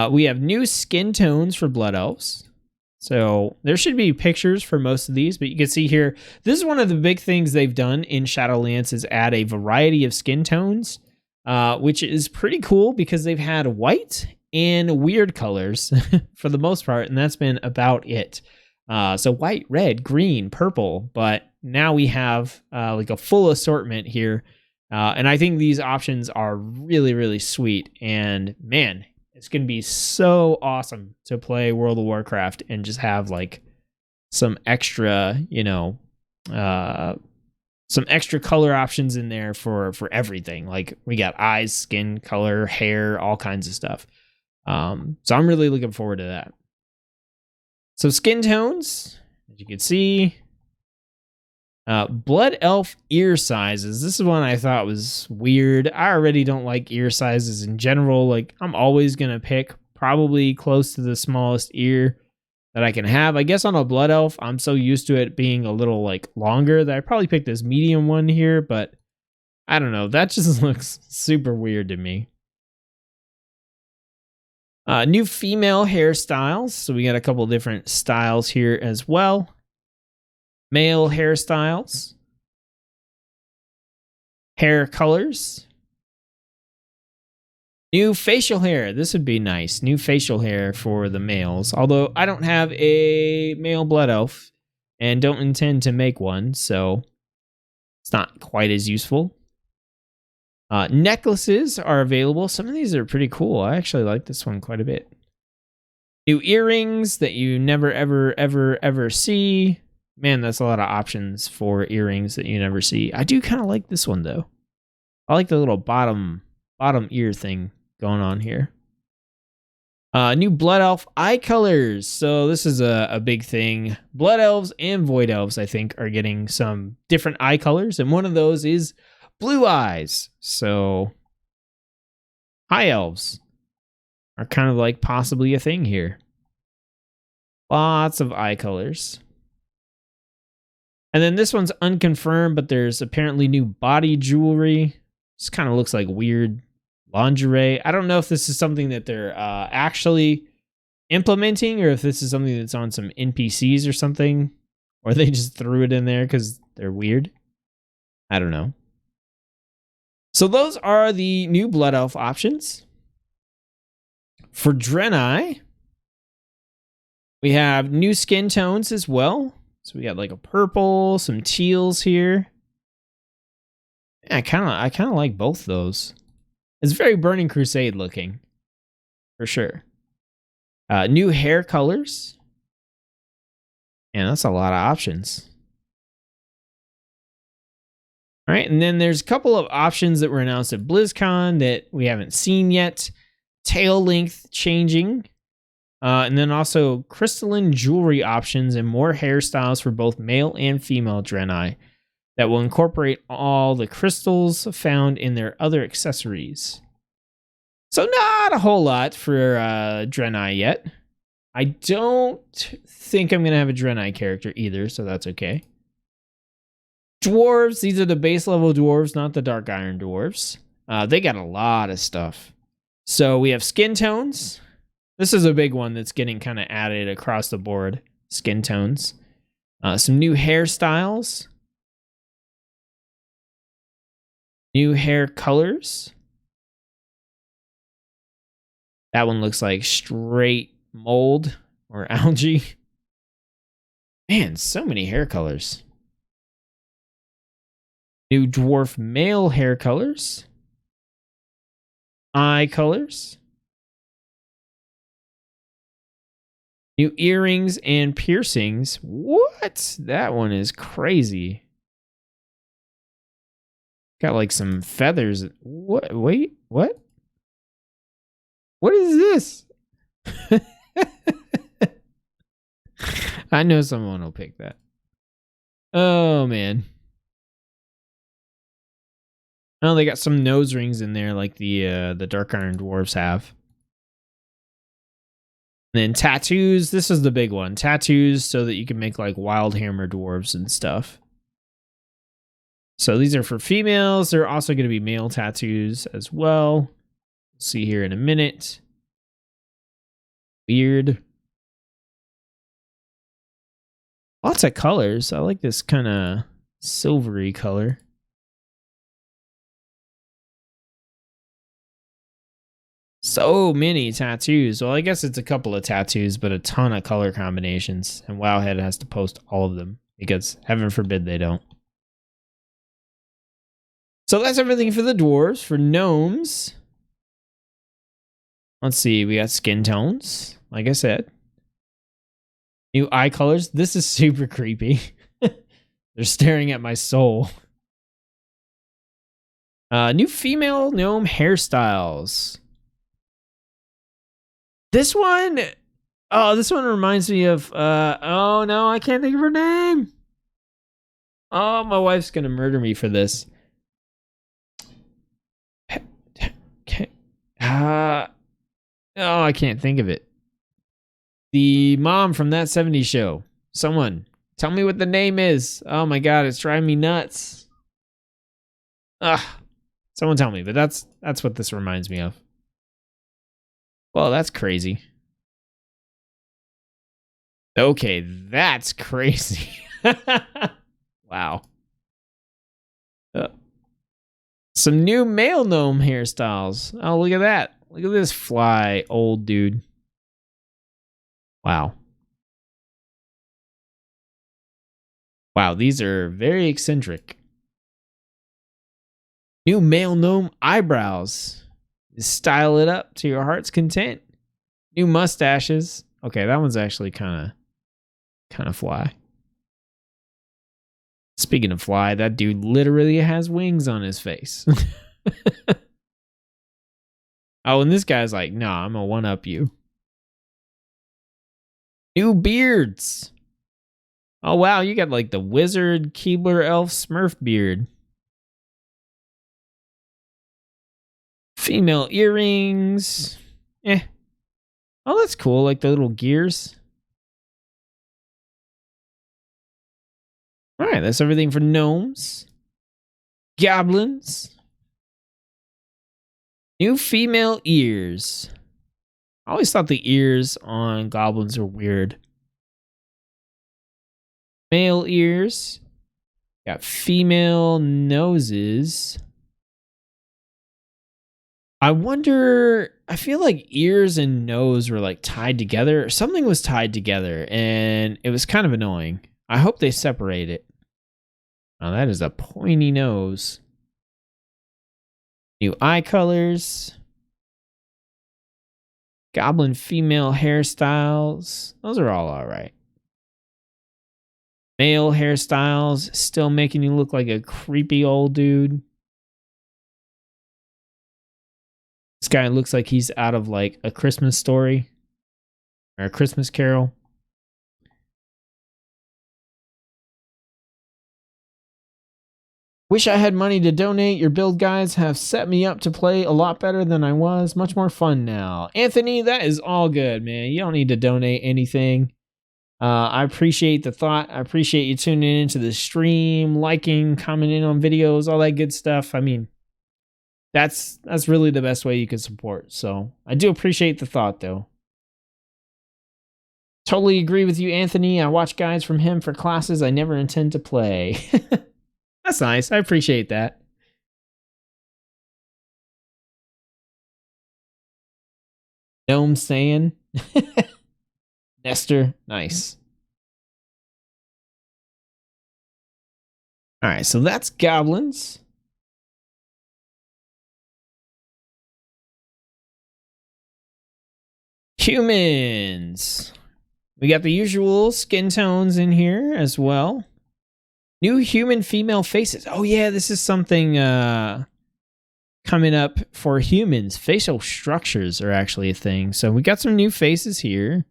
We have new skin tones for Blood Elves. So there should be pictures for most of these, but you can see here, this is one of the big things they've done in Shadowlands is add a variety of skin tones, which is pretty cool because they've had white and weird colors for the most part, and that's been about it. So white, red, green, purple, but now we have like a full assortment here. And I think these options are really, really sweet. And man, it's going to be so awesome to play World of Warcraft and just have like some extra, you know, some extra color options in there for everything. Like we got eyes, skin color, hair, all kinds of stuff. So I'm really looking forward to that. So skin tones, as you can see, Blood Elf ear sizes. This is one I thought was weird. I already don't like ear sizes in general. Like, I'm always going to pick probably close to the smallest ear that I can have. I guess on a Blood Elf, I'm so used to it being a little like longer that I probably picked this medium one here, but I don't know. That just looks super weird to me. New female hairstyles. So we got a couple different styles here as well. Male hairstyles. Hair colors. New facial hair. This would be nice. New facial hair for the males. Although I don't have a male blood elf and don't intend to make one, so it's not quite as useful. Necklaces are available. Some of these are pretty cool. I actually like this one quite a bit. New earrings that you never, ever see. Man, that's a lot of options for earrings that you never see. I do kind of like this one, though. I like the little bottom ear thing going on here. New Blood Elf eye colors. So this is a big thing. Blood Elves and Void Elves, I think, are getting some different eye colors. And one of those is blue eyes. So High Elves are kind of like possibly a thing here. Lots of eye colors. And then this one's unconfirmed, but there's apparently new body jewelry. This kind of looks like weird lingerie. I don't know if this is something that they're actually implementing or if this is something that's on some NPCs or something. Or they just threw it in there because they're weird. I don't know. So those are the new Blood Elf options. For Draenei, we have new skin tones as well. So we got like a purple, some teals here. Yeah, I kind of like both those. It's very Burning Crusade looking, for sure. New hair colors. And that's a lot of options. All right, and then there's a couple of options that were announced at BlizzCon that we haven't seen yet. Tail length changing. And then also crystalline jewelry options and more hairstyles for both male and female Draenei that will incorporate all the crystals found in their other accessories. So not a whole lot for Draenei yet. I don't think I'm going to have a Draenei character either, so that's okay. Dwarves, these are the base level dwarves, not the Dark Iron dwarves. They got a lot of stuff. So we have skin tones. This is a big one that's getting kind of added across the board. Skin tones. Some new hairstyles. New hair colors. That one looks like straight mold or algae. Man, so many hair colors. New dwarf male hair colors. Eye colors. New earrings and piercings. What? That one is crazy. Got like some feathers. What? Wait, what? What is this? I know someone will pick that. Oh, man. Oh, they got some nose rings in there like the Dark Iron dwarves have. And then tattoos. This is the big one. Tattoos so that you can make like wild hammer dwarves and stuff. So these are for females. They're also going to be male tattoos as well. We'll see here in a minute. Weird. Lots of colors. I like this kind of silvery color. So many tattoos. Well, I guess it's a couple of tattoos, but a ton of color combinations. And Wowhead has to post all of them because heaven forbid they don't. So that's everything for the dwarves. For gnomes, let's see. We got skin tones, like I said. New eye colors. This is super creepy. They're staring at my soul. New female gnome hairstyles. This one, this one reminds me of, oh no, I can't think of her name. Oh, my wife's gonna murder me for this. Oh, I can't think of it. The mom from That 70s Show. Someone, tell me what the name is. Oh my god, it's driving me nuts. Ugh. Someone tell me, but that's what this reminds me of. Well, that's crazy. Okay, that's crazy. Wow. Some new male gnome hairstyles. Oh, look at that. Look at this fly old dude. Wow. Wow, these are very eccentric. New male gnome eyebrows. Style it up to your heart's content. New mustaches. Okay, that one's actually kind of fly. Speaking of fly, that dude literally has wings on his face. Oh, and this guy's like, nah, I'm gonna one-up you. New beards. Oh, wow, you got like the wizard, Keebler, elf, smurf beard. Female earrings. Oh, that's cool, like the little gears. All right, that's everything for gnomes. Goblins. New female ears. I always thought the ears on goblins were weird. Male ears. Got female noses. I wonder, I feel like ears and nose were like tied together. Something was tied together and it was kind of annoying. I hope they separate it. Oh, that is a pointy nose. New eye colors. Goblin female hairstyles. Those are all alright. Male hairstyles. Still making you look like a creepy old dude. This guy looks like he's out of like A Christmas Story. Or A Christmas Carol. Wish I had money to donate. Your build guides have set me up to play a lot better than I was. Much more fun now. Anthony, that is all good, man. You don't need to donate anything. I appreciate the thought. I appreciate you tuning into the stream, liking, commenting on videos, all that good stuff. I mean, that's really the best way you can support. So I do appreciate the thought, though. Totally agree with you, Anthony. I watch guides from him for classes I never intend to play. That's nice. I appreciate that. Gnome saying. Nestor. Nice. All right, so that's goblins. Humans. We got the usual skin tones in here as well. New human female faces. Oh yeah, this is something coming up for humans. Facial structures are actually a thing. So we got some new faces here.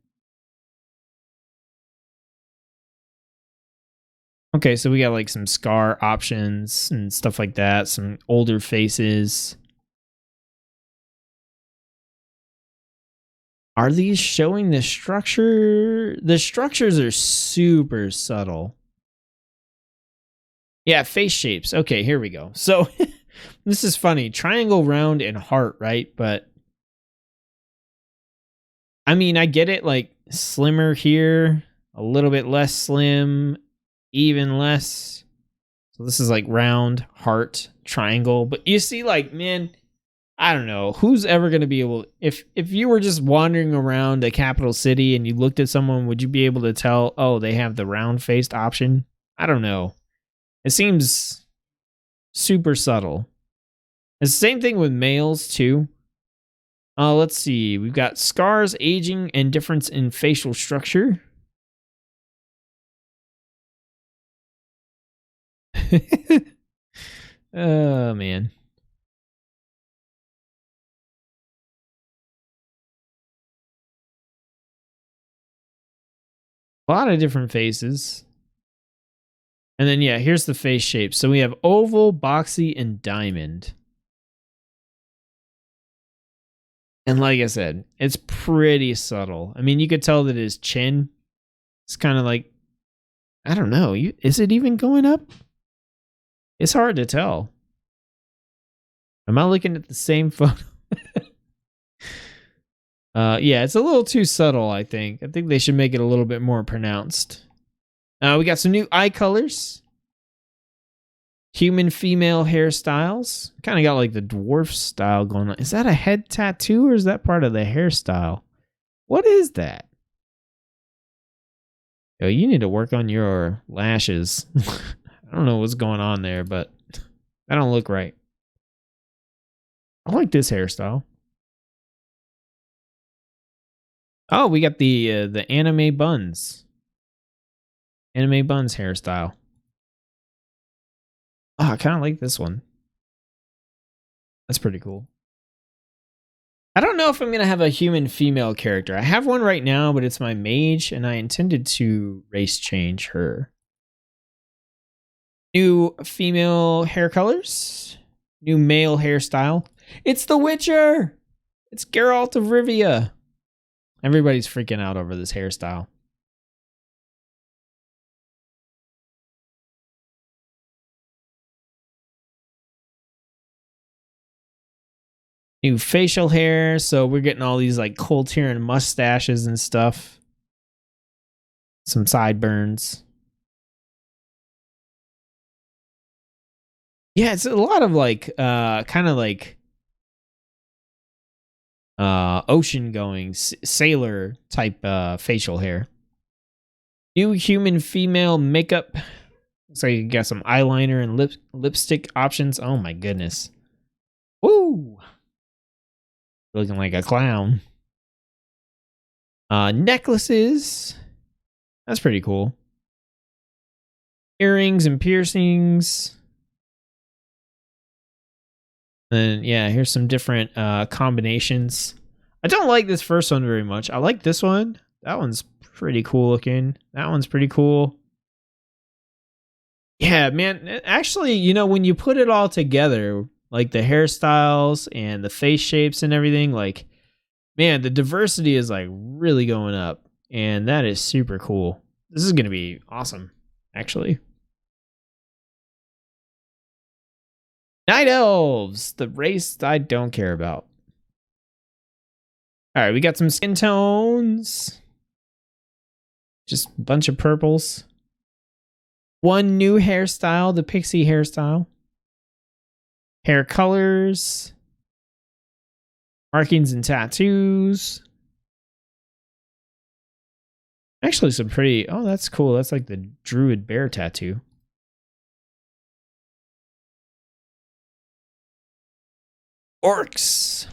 Okay, so we got like some scar options and stuff like that. Some older faces. Are these showing the structure? The structures are super subtle. Yeah, face shapes. Okay, here we go. So this is funny. Triangle, round, and heart, right? But I mean, I get it. Like slimmer here, a little bit less slim, even less. So this is like round, heart, triangle. But you see, like, man, I don't know. Who's ever going to be able... If you were just wandering around a capital city and you looked at someone, would you be able to tell, oh, they have the round-faced option? I don't know. It seems super subtle. It's the same thing with males, too. Let's see. We've got scars, aging, and difference in facial structure. Oh, man. A lot of different faces. And then, yeah, here's the face shape. So we have oval, boxy, and diamond. And like I said, it's pretty subtle. I mean, you could tell that his chin is kind of like, I don't know. Is it even going up? It's hard to tell. Am I looking at the same photo? Yeah, it's a little too subtle, I think. I think they should make it a little bit more pronounced. We got some new eye colors. Human female hairstyles. Kind of got like the dwarf style going on. Is that a head tattoo or is that part of the hairstyle? What is that? Yo, you need to work on your lashes. I don't know what's going on there, but that don't look right. I like this hairstyle. Oh, we got the anime buns. Anime buns hairstyle. Oh, I kind of like this one. That's pretty cool. I don't know if I'm going to have a human female character. I have one right now, but it's my mage, and I intended to race change her. New female hair colors. New male hairstyle. It's The Witcher! It's Geralt of Rivia. Everybody's freaking out over this hairstyle. New facial hair, so we're getting all these like cold tear and mustaches and stuff. Some sideburns. Yeah, it's a lot of like kind of like ocean going sailor type facial hair. New human female makeup. Looks like you got some eyeliner and lipstick options. Oh my goodness. Woo! Looking like a clown. Necklaces. That's pretty cool. Earrings and piercings. And yeah, here's some different combinations. I don't like this first one very much. I like this one. That one's pretty cool looking. That one's pretty cool. Yeah, man. Actually, you know, when you put it all together, like the hairstyles and the face shapes and everything, like, man, the diversity is like really going up. And that is super cool. This is going to be awesome, actually. Night Elves, the race I don't care about. All right, we got some skin tones. Just a bunch of purples. One new hairstyle, the pixie hairstyle. Hair colors. Markings and tattoos. Actually, some pretty... Oh, that's cool. That's like the Druid bear tattoo. Orcs.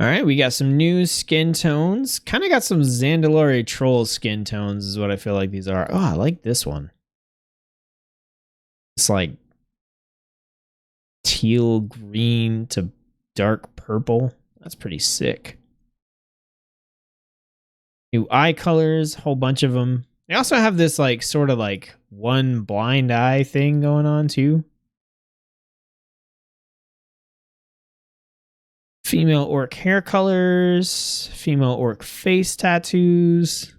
All right, we got some new skin tones. Kind of got some Zandalari troll skin tones is what I feel like these are. Oh, I like this one. It's like teal green to dark purple. That's pretty sick. New eye colors, whole bunch of them. They also have this like sort of like one blind eye thing going on too. Female orc hair colors, female orc face tattoos.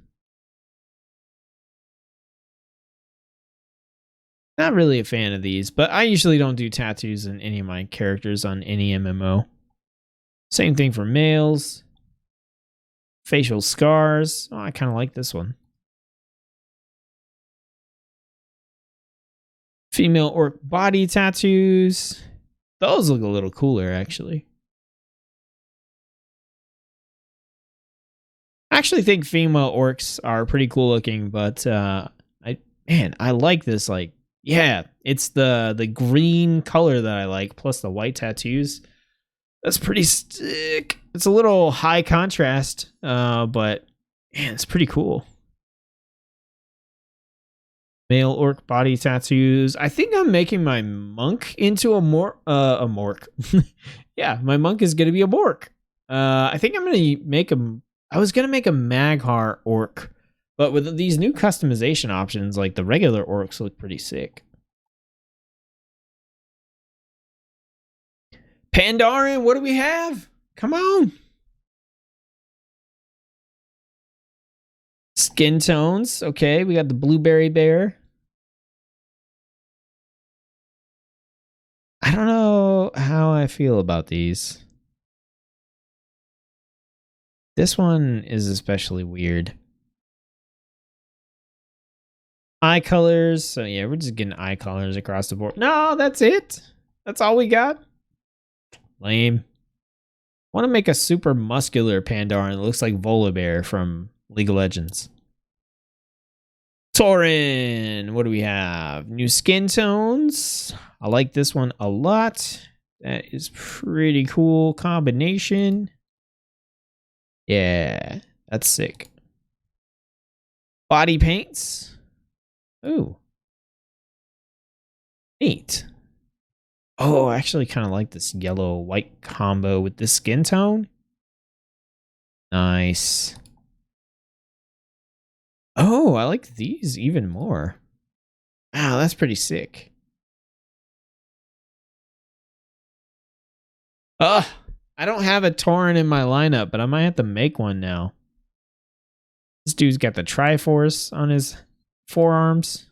Not really a fan of these, but I usually don't do tattoos in any of my characters on any MMO. Same thing for males. Facial scars. Oh, I kind of like this one. Female orc body tattoos. Those look a little cooler, actually. I actually think female orcs are pretty cool looking, but I like this. Like, yeah, it's the green color that I like, plus the white tattoos. That's pretty sick. It's a little high contrast, but man, it's pretty cool. Male orc body tattoos. I think I'm making my monk into a mork. Yeah, my monk is gonna be a mork. I think I'm gonna make him. I was gonna make a Maghar orc, But with these new customization options, like the regular orcs look pretty sick. Pandaren, what do we have? Come on. Skin tones. Okay, we got the blueberry bear. I don't know how I feel about these. This one is especially weird. Eye colors. So yeah, we're just getting eye colors across the board. No, that's it. That's all we got. Lame. Want to make a super muscular Pandaren that looks like Volibear from League of Legends. Tauren, what do we have? New skin tones. I like this one a lot. That is pretty cool combination. Yeah, that's sick. Body paints. Ooh. Neat. Oh, I actually kind of like this yellow-white combo with this skin tone. Nice. Oh, I like these even more. Wow, that's pretty sick. Ugh, I don't have a Tauren in my lineup, but I might have to make one now. This dude's got the Triforce on his forearms.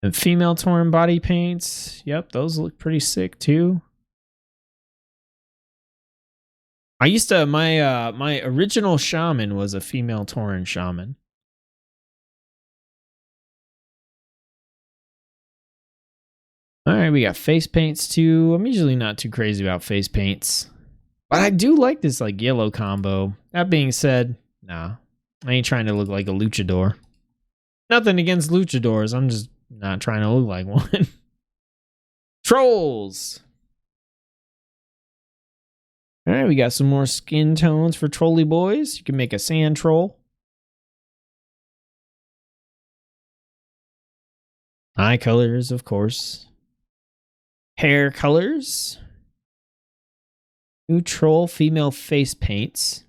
And female Tauren body paints. Yep, those look pretty sick too. I used to my original shaman was a female Tauren shaman. All right, we got face paints too. I'm usually not too crazy about face paints, but I do like this like yellow combo. That being said, nah, I ain't trying to look like a luchador. Nothing against luchadors. I'm just not trying to look like one. Trolls. All right, we got some more skin tones for trolly boys. You can make a sand troll. Eye colors, of course. Hair colors. New troll female face paints.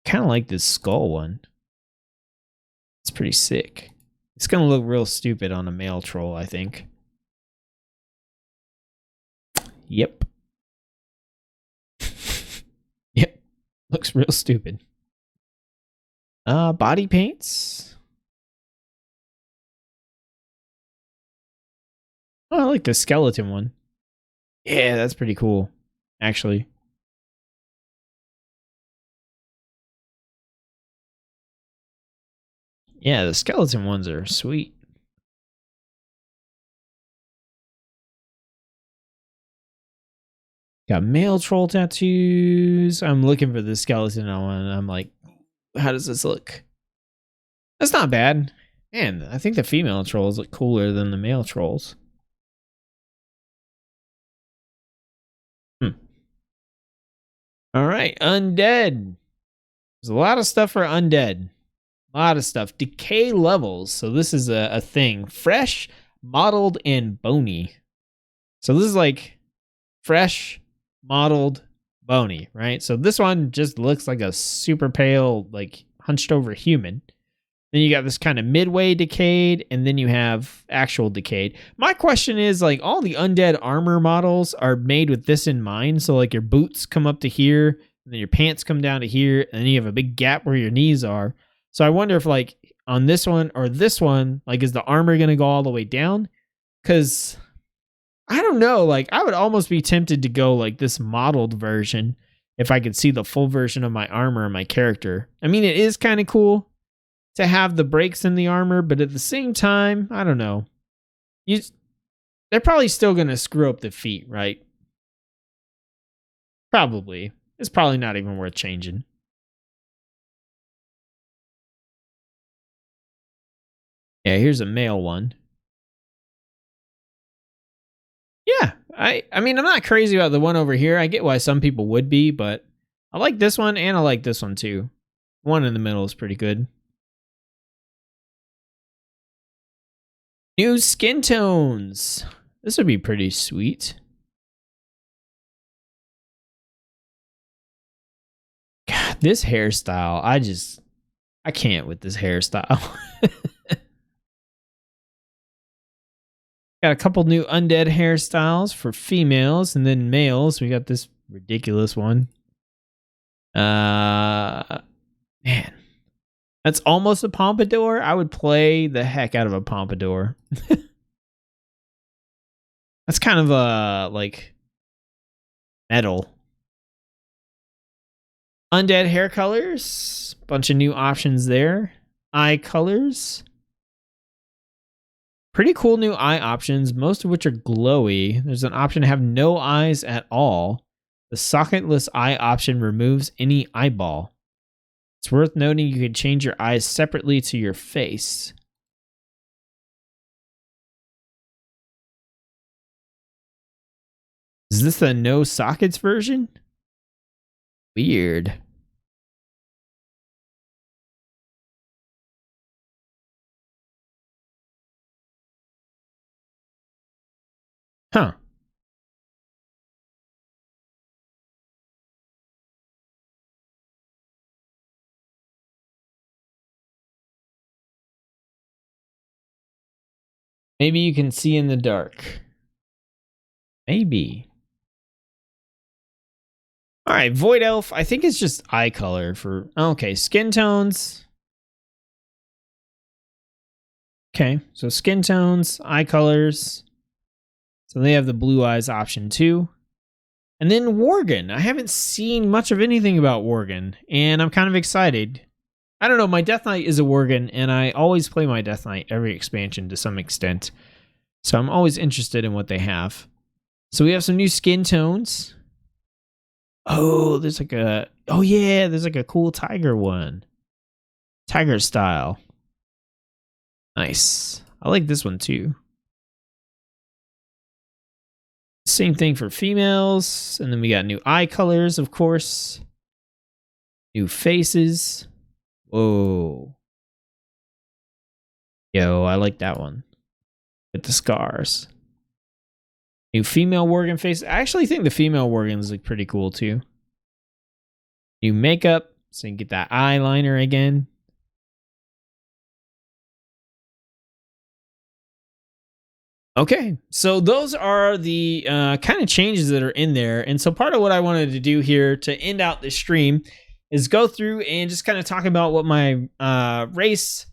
Kind of like this skull one. It's pretty sick. It's going to look real stupid on a male troll, I think. Yep. Yep. Looks real stupid. Body paints. Oh, I like the skeleton one. Yeah, that's pretty cool, actually. Yeah, the skeleton ones are sweet. Got male troll tattoos. I'm looking for the skeleton one. I'm like, how does this look? That's not bad. Man, I think the female trolls look cooler than the male trolls. All right, undead. There's a lot of stuff for undead. A lot of stuff. Decay levels. So this is a thing. Fresh, mottled, and bony. So this is like fresh, mottled, bony, right? So this one just looks like a super pale, like hunched over human. Then you got this kind of midway decayed, and then you have actual decayed. My question is, like, all the undead armor models are made with this in mind. So like your boots come up to here, and then your pants come down to here, and then you have a big gap where your knees are. So I wonder if like on this one or this one, like is the armor going to go all the way down? Because I don't know, like I would almost be tempted to go like this modeled version if I could see the full version of my armor and my character. I mean, it is kind of cool to have the breaks in the armor, but at the same time, I don't know. They're probably still going to screw up the feet, right? Probably. It's probably not even worth changing. Yeah, here's a male one. Yeah, I mean, I'm not crazy about the one over here. I get why some people would be, but I like this one and I like this one too. One in the middle is pretty good. New skin tones. This would be pretty sweet. This hairstyle, I can't with this hairstyle. Got a couple new undead hairstyles for females, and then males. We got this ridiculous one. Man, that's almost a pompadour. I would play the heck out of a pompadour. That's kind of a like metal. Undead hair colors, bunch of new options there. Eye colors. Pretty cool new eye options, most of which are glowy. There's an option to have no eyes at all. The socketless eye option removes any eyeball. It's worth noting you can change your eyes separately to your face. Is this the no sockets version? Weird. Huh. Maybe you can see in the dark. Maybe. All right, Void Elf. I think it's just eye color for... Okay, skin tones. Okay, so skin tones, eye colors. So they have the blue eyes option too. And then Worgen. I haven't seen much of anything about Worgen, and I'm kind of excited. I don't know, my Death Knight is a Worgen, and I always play my Death Knight every expansion to some extent. So I'm always interested in what they have. So we have some new skin tones. Oh, there's like a... Oh yeah, there's like a cool tiger one. Tiger style. Nice. I like this one too. Same thing for females. And then we got new eye colors, of course. New faces. Whoa. Yo, I like that one. With the scars. New female Worgen face. I actually think the female Worgens look pretty cool too. New makeup. So you can get that eyeliner again. Okay, so those are the kind of changes that are in there. And so part of what I wanted to do here to end out this stream is go through and just kind of talk about what my race,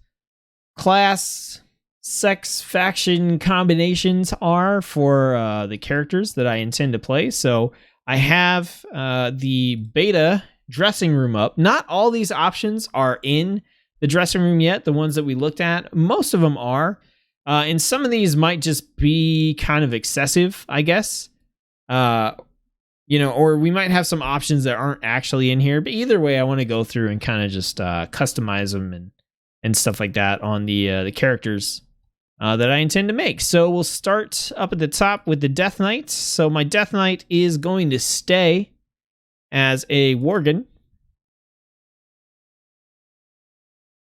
class, sex, faction combinations are for the characters that I intend to play. So I have the beta dressing room up. Not all these options are in the dressing room yet, the ones that we looked at. Most of them are. And some of these might just be kind of excessive, I guess. You know, or we might have some options that aren't actually in here. But either way, I want to go through and kind of just customize them and stuff like that on the characters that I intend to make. So we'll start up at the top with the Death Knight. So my Death Knight is going to stay as a Worgen.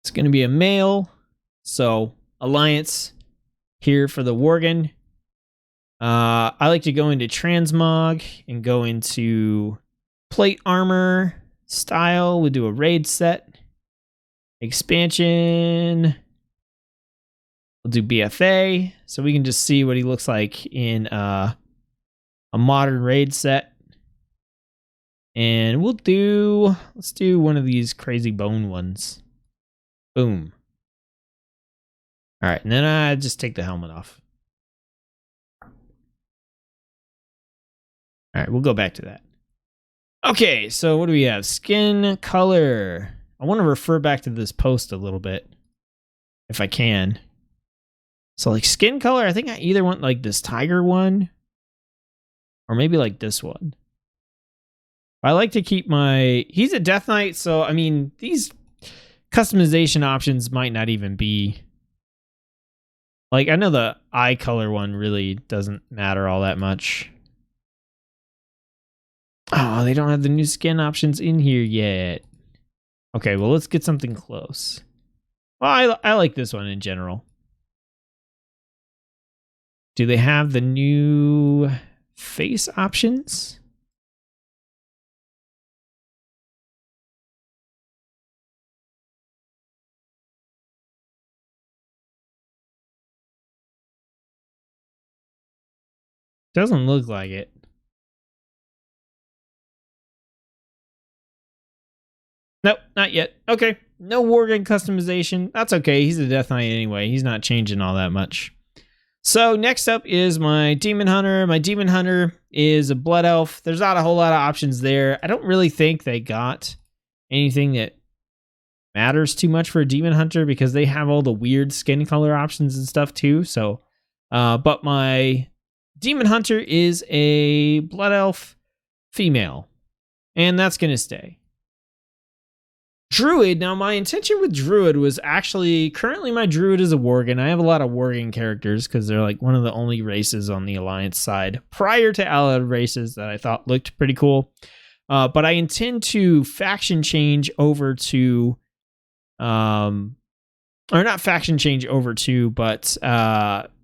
It's going to be a male. So Alliance here for the Worgen. I like to go into transmog and go into plate armor style. We'll do a raid set. Expansion. We'll do BFA. So we can just see what he looks like in a modern raid set. And let's do one of these crazy bone ones. Boom. All right, and then I just take the helmet off. All right, we'll go back to that. Okay, so what do we have? Skin color. I want to refer back to this post a little bit, if I can. So like skin color, I think I either want like this tiger one, or maybe like this one. I like to keep my... He's a Death Knight, so I mean, these customization options might not even be... Like, I know the eye color one really doesn't matter all that much. Oh, they don't have the new skin options in here yet. Okay, well, let's get something close. Well, I like this one in general. Do they have the new face options? Doesn't look like it. Nope, not yet. Okay. No Worgen customization. That's okay. He's a Death Knight anyway. He's not changing all that much. So next up is my Demon Hunter. My Demon Hunter is a Blood Elf. There's not a whole lot of options there. I don't really think they got anything that matters too much for a Demon Hunter because they have all the weird skin color options and stuff too. So, but my Demon Hunter is a Blood Elf female, and that's going to stay. Druid. Now, my intention with Druid was actually, currently my Druid is a Worgen. I have a lot of Worgen characters because they're like one of the only races on the Alliance side prior to allied races that I thought looked pretty cool. But I intend to faction change over to, or not faction change over to, but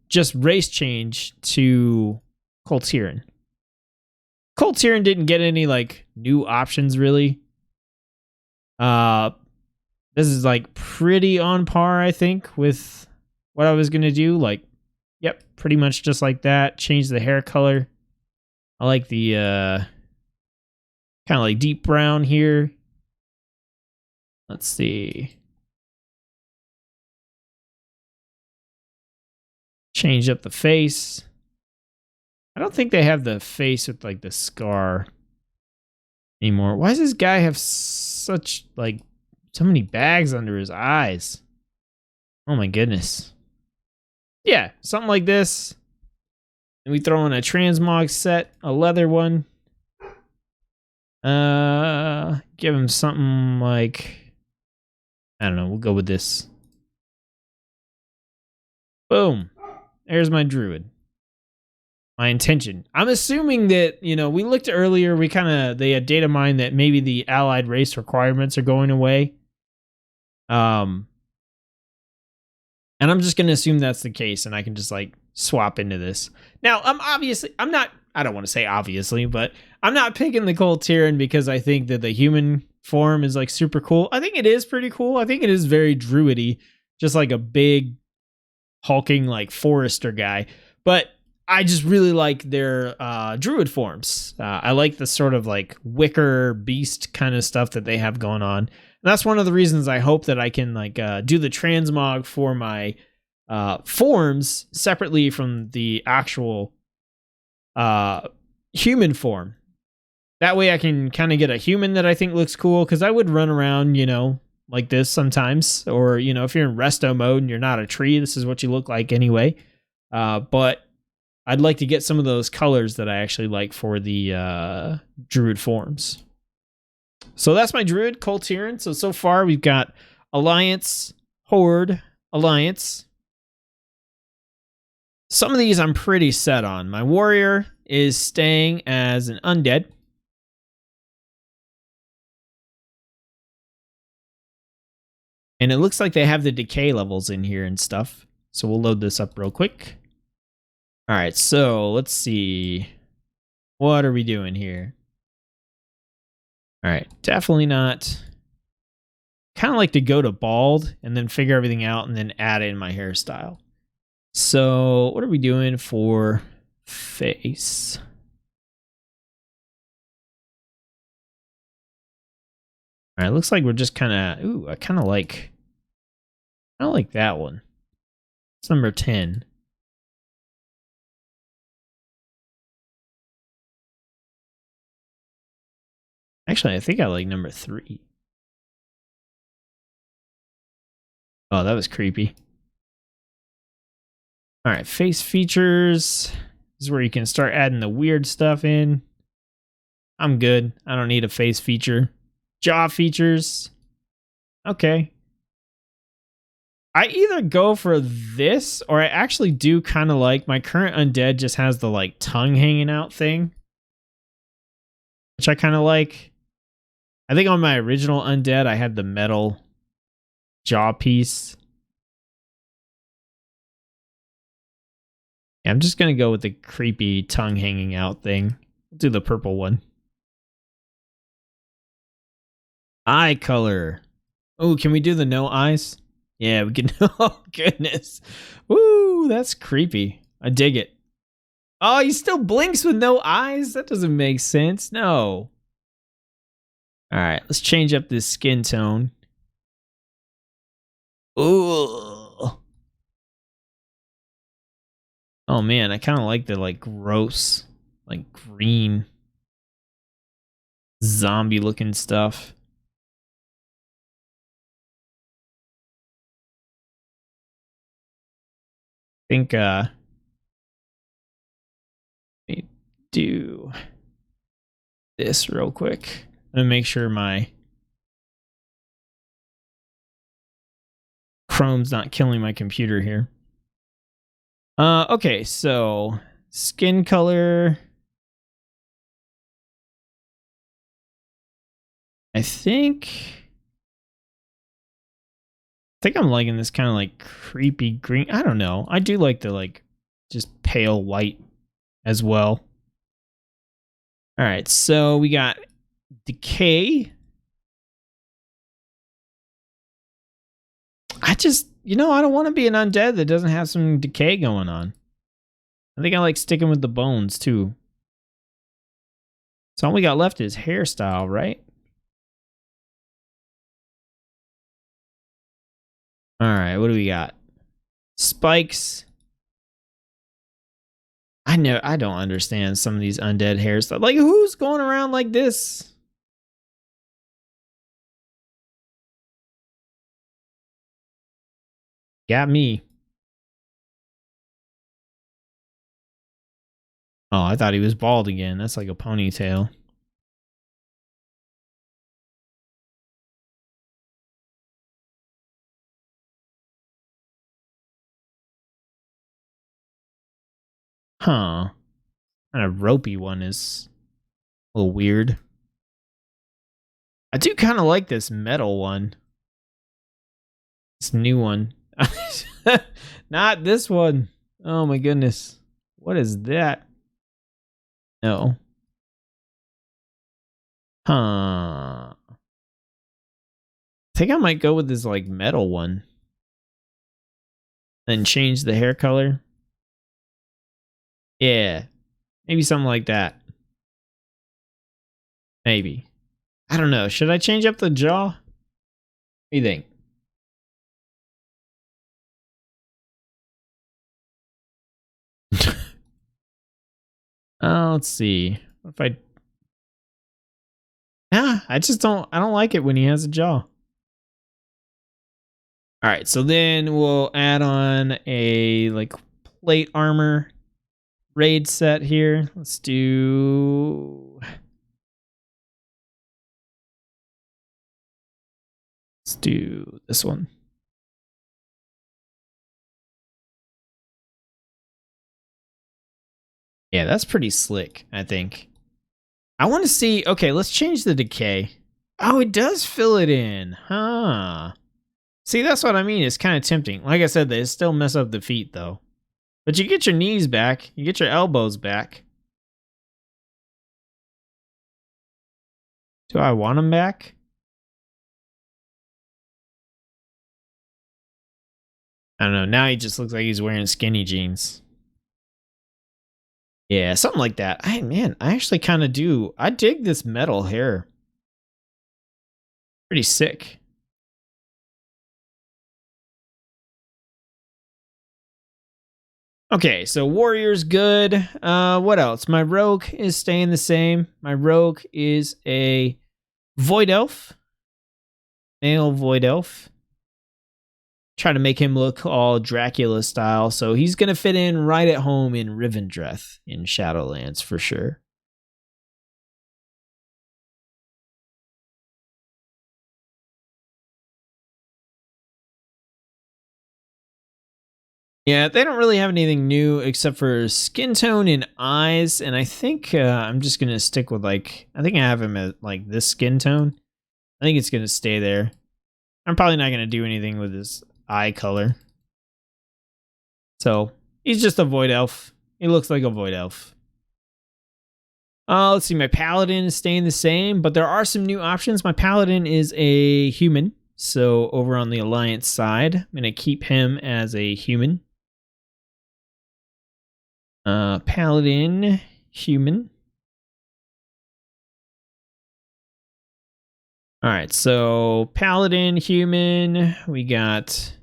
just race change to Kul Tiran. Kul Tiran didn't get any like new options really. This is like pretty on par, I think, with what I was gonna do. Like, yep, pretty much just like that. Change the hair color. I like the kind of like deep brown here. Let's see. Change up the face. I don't think they have the face with like the scar anymore. Why does this guy have such like so many bags under his eyes? Oh my goodness. Yeah, something like this. And we throw in a transmog set, a leather one. Give him something like, I don't know, we'll go with this. Boom. There's my Druid. My intention. I'm assuming that, you know, we looked earlier, they had data mined that maybe the allied race requirements are going away. And I'm just going to assume that's the case and I can just like swap into this. Now, I don't want to say obviously, but I'm not picking the Kul Tiran because I think that the human form is like super cool. I think it is pretty cool. I think it is very druidy, just like a big hulking like forester guy. But I just really like their druid forms. I like the sort of like wicker beast kind of stuff that they have going on. And that's one of the reasons I hope that I can like do the transmog for my forms separately from the actual human form. That way I can kind of get a human that I think looks cool, because I would run around, you know, like this sometimes. Or, you know, if you're in resto mode and you're not a tree, this is what you look like anyway. But I'd like to get some of those colors that I actually like for the druid forms. So that's my Druid, Kul Tiran. So far we've got Alliance, Horde, Alliance. Some of these I'm pretty set on. My Warrior is staying as an Undead. And it looks like they have the decay levels in here and stuff. So we'll load this up real quick. All right, so let's see. What are we doing here? All right, definitely not. Kind of like to go to bald and then figure everything out and then add in my hairstyle. So what are we doing for face? All right, looks like we're just kind of, ooh, I kind of like that one. It's number 10. Actually, I think I like number 3. Oh, that was creepy. All right, face features. This is where you can start adding the weird stuff in. I'm good. I don't need a face feature. Jaw features. Okay. I either go for this, or I actually do kind of like my current Undead just has the like tongue hanging out thing, which I kind of like. I think on my original Undead, I had the metal jaw piece. Yeah, I'm just going to go with the creepy tongue hanging out thing. We'll do the purple one. Eye color. Oh, can we do the no eyes? Yeah, we can. Oh, goodness. Woo, that's creepy. I dig it. Oh, he still blinks with no eyes? That doesn't make sense. No. All right, let's change up this skin tone. Ooh. Oh man, I kind of like the like gross, like green, zombie looking stuff. I think let me do this real quick. I'm gonna make sure my Chrome's not killing my computer here. Okay, so skin color. I think I'm liking this kind of like creepy green. I don't know. I do like the like just pale white as well. All right, so we got decay. I just, I don't want to be an undead that doesn't have some decay going on. I think I like sticking with the bones too. So all we got left is hairstyle, right? All right, what do we got? Spikes. I don't understand some of these undead hairstyles. Like, who's going around like this? Got me. Oh, I thought he was bald again. That's like a ponytail. Huh. Kind of ropey one is a little weird. I do kind of like this metal one. This new one. Not this one. Oh my goodness. What is that? No. Huh. I think I might go with this like metal one. Then change the hair color. Yeah. Maybe something like that. Maybe. I don't know. Should I change up the jaw? What do you think? Let's see. What if I just don't like it when he has a jaw. All right, so then we'll add on a like plate armor raid set here. Let's do this one. Yeah, that's pretty slick, I think. I want to see, okay, let's change the decay. Oh, it does fill it in. Huh. See, that's what I mean. It's kind of tempting. Like I said, they still mess up the feet, though. But you get your knees back. You get your elbows back. Do I want them back? I don't know. Now he just looks like he's wearing skinny jeans. Yeah, something like that. I actually kind of do. I dig this metal hair. Pretty sick. Okay, so warrior's good. What else? My rogue is staying the same. My rogue is a void elf. Male void elf. Try to make him look all Dracula style, so he's gonna fit in right at home in Rivendreth in Shadowlands for sure. Yeah, they don't really have anything new except for skin tone and eyes, and I think I'm just gonna stick with like I think I have him at like this skin tone. I think it's gonna stay there. I'm probably not gonna do anything with his eye color. So he's just a void elf. He looks like a void elf. Let's see. My paladin is staying the same, but there are some new options. My paladin is a human. So over on the alliance side, I'm going to keep him as a human. Paladin, human. All right, so Paladin, human. We got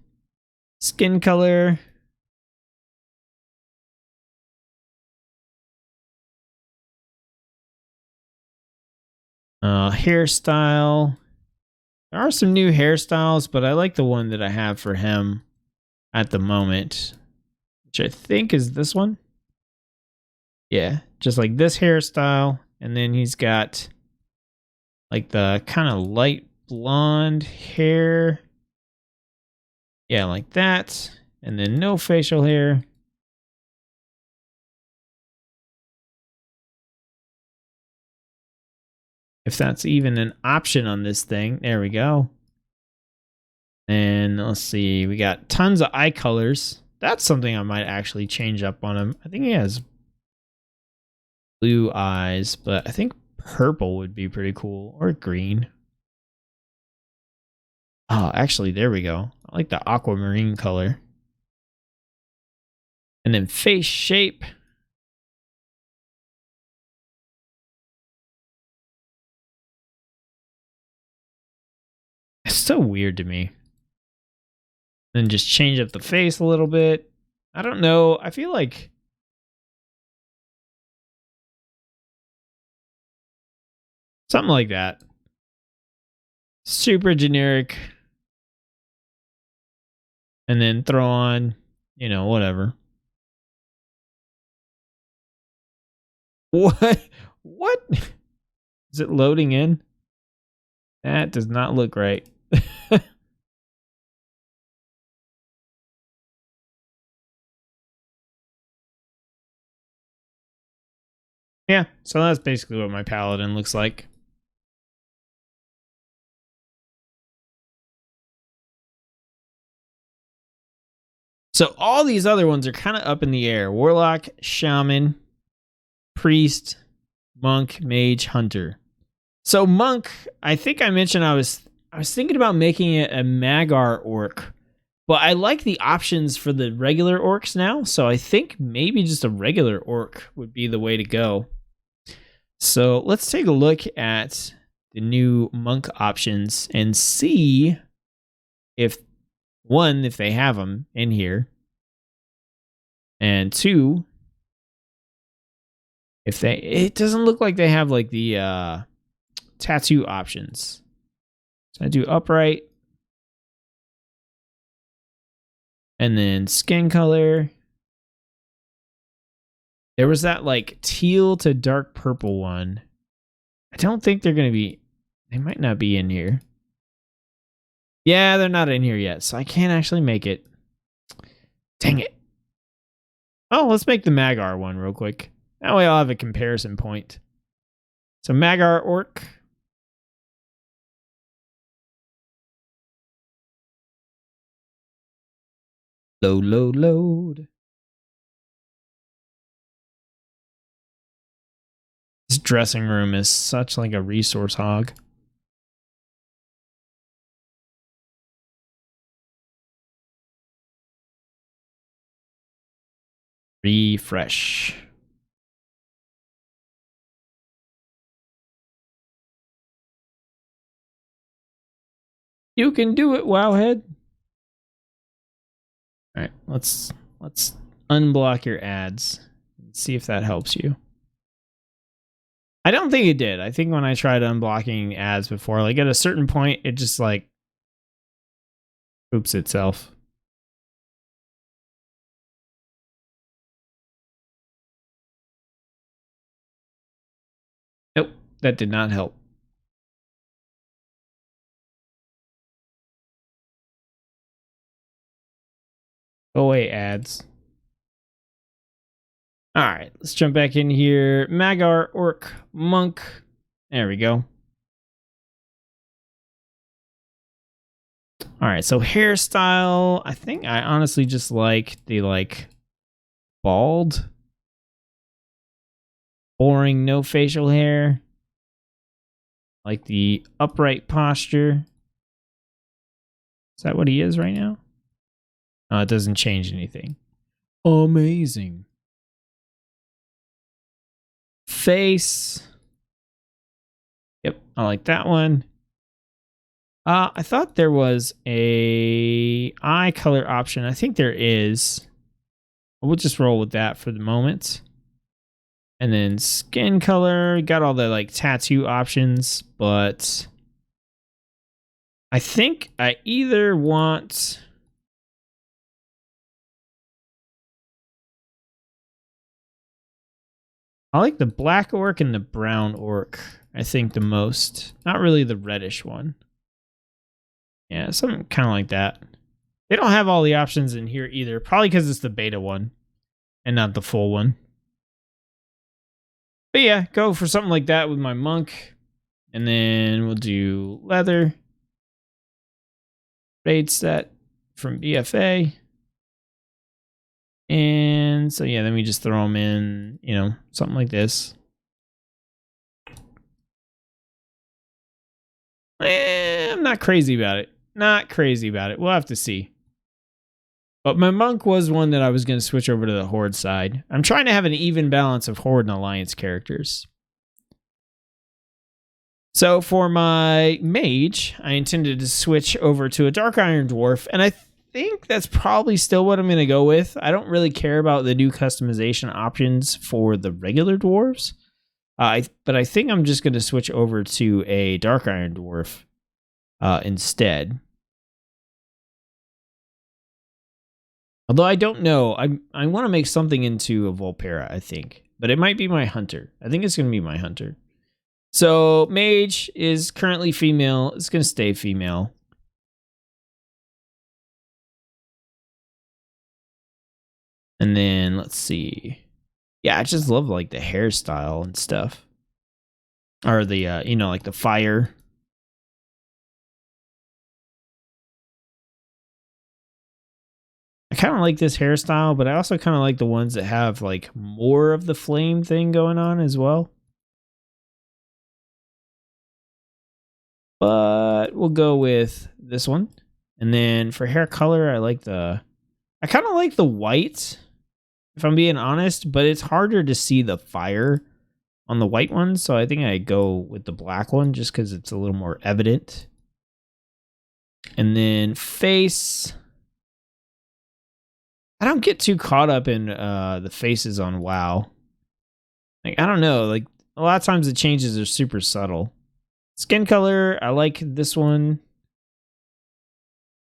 skin color. Hairstyle. There are some new hairstyles, but I like the one that I have for him at the moment, which I think is this one. Yeah, just like this hairstyle. And then he's got like the kind of light blonde hair. Yeah, like that. And then no facial hair. If that's even an option on this thing. There we go. And let's see. We got tons of eye colors. That's something I might actually change up on him. I think he has blue eyes, but I think purple would be pretty cool. Or green. Oh, actually, there we go. I like the aquamarine color. And then face shape. It's so weird to me. Then just change up the face a little bit. I don't know. I feel like something like that. Super generic. And then throw on, you know, whatever. What? What? Is it loading in? That does not look right. Yeah, so that's basically what my paladin looks like. So all these other ones are kind of up in the air. Warlock, Shaman, Priest, Monk, Mage, Hunter. So Monk, I think I mentioned I was thinking about making it a Magar orc. But I like the options for the regular orcs now, so I think maybe just a regular orc would be the way to go. So let's take a look at the new monk options and see if, one, if they have them in here, and two, if they, it doesn't look like they have like the tattoo options. So I do upright, and then skin color. There was that like teal to dark purple one. I don't think they're going to be, they might not be in here. Yeah, they're not in here yet, so I can't actually make it. Dang it. Oh, let's make the Magar one real quick. That way I'll have a comparison point. So Magar orc. Load. This dressing room is such like a resource hog. Refresh. You can do it, Wowhead. All right, let's unblock your ads and see if that helps you. I don't think it did. I think when I tried unblocking ads before, like at a certain point, it just like oops itself. Nope, that did not help. Go away, ads. All right, let's jump back in here. Magar, Orc, Monk. There we go. All right, so hairstyle. I think I honestly just like the like bald, boring, no facial hair. Like the upright posture. Is that what he is right now? It doesn't change anything. Amazing. face. Yep, I like that one. I thought there was a eye color option. I think there is. We'll just roll with that for the moment. And then skin color, got all the like tattoo options, but I think I either want I like the black orc and the brown orc, I think the most. Not really the reddish one. Yeah, something kind of like that. They don't have all the options in here either, probably because it's the beta one and not the full one. But yeah, go for something like that with my monk. And then we'll do leather. Raid set from BFA. And so yeah, then we just throw them in, you know, something like this. I'm not crazy about it. Not crazy about it. We'll have to see. But my monk was one that I was going to switch over to the Horde side. I'm trying to have an even balance of Horde and Alliance characters. So for my mage, I intended to switch over to a Dark Iron Dwarf, and I think that's probably still what I'm going to go with. I don't really care about the new customization options for the regular dwarves, but I think I'm just going to switch over to a Dark Iron Dwarf instead. Although I don't know, I want to make something into a Volpera, I think, but it might be my hunter. I think it's going to be my hunter. So mage is currently female. It's going to stay female. And then let's see. Yeah, I just love like the hairstyle and stuff. Or the, you know, like the fire. I kind of like this hairstyle, but I also kind of like the ones that have like more of the flame thing going on as well. But we'll go with this one. And then for hair color, I kind of like the white, if I'm being honest, but it's harder to see the fire on the white one. So I think I go with the black one just because it's a little more evident. And then face. I don't get too caught up in the faces on WoW. Like, I don't know. Like, a lot of times the changes are super subtle. Skin color, I like this one.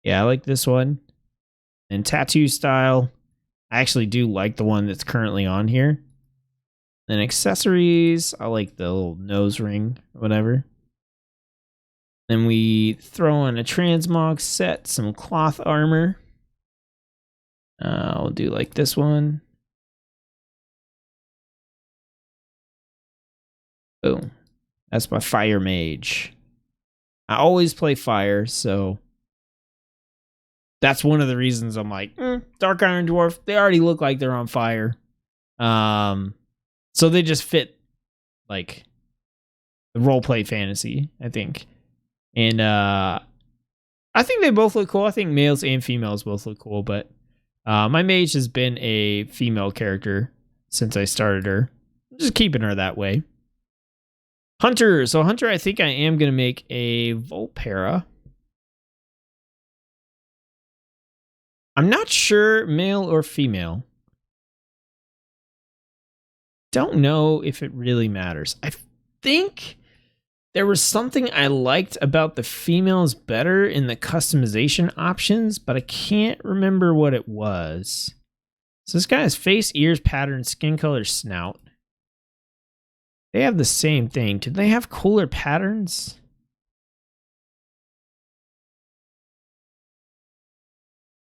Yeah, I like this one. And tattoo style, I actually do like the one that's currently on here. Then accessories, I like the little nose ring or whatever. Then we throw in a transmog set, some cloth armor. We'll do like this one. Boom. That's my fire mage. I always play fire, so that's one of the reasons I'm like, Dark Iron Dwarf, they already look like they're on fire. So they just fit like the roleplay fantasy, I think. And I think they both look cool. I think males and females both look cool, but my mage has been a female character since I started her. I'm just keeping her that way. Hunter. So Hunter, I think I am going to make a Volpera. I'm not sure male or female. Don't know if it really matters. I think there was something I liked about the females better in the customization options, but I can't remember what it was. So this guy has face, ears, pattern, skin color, snout. They have the same thing. Did they have cooler patterns?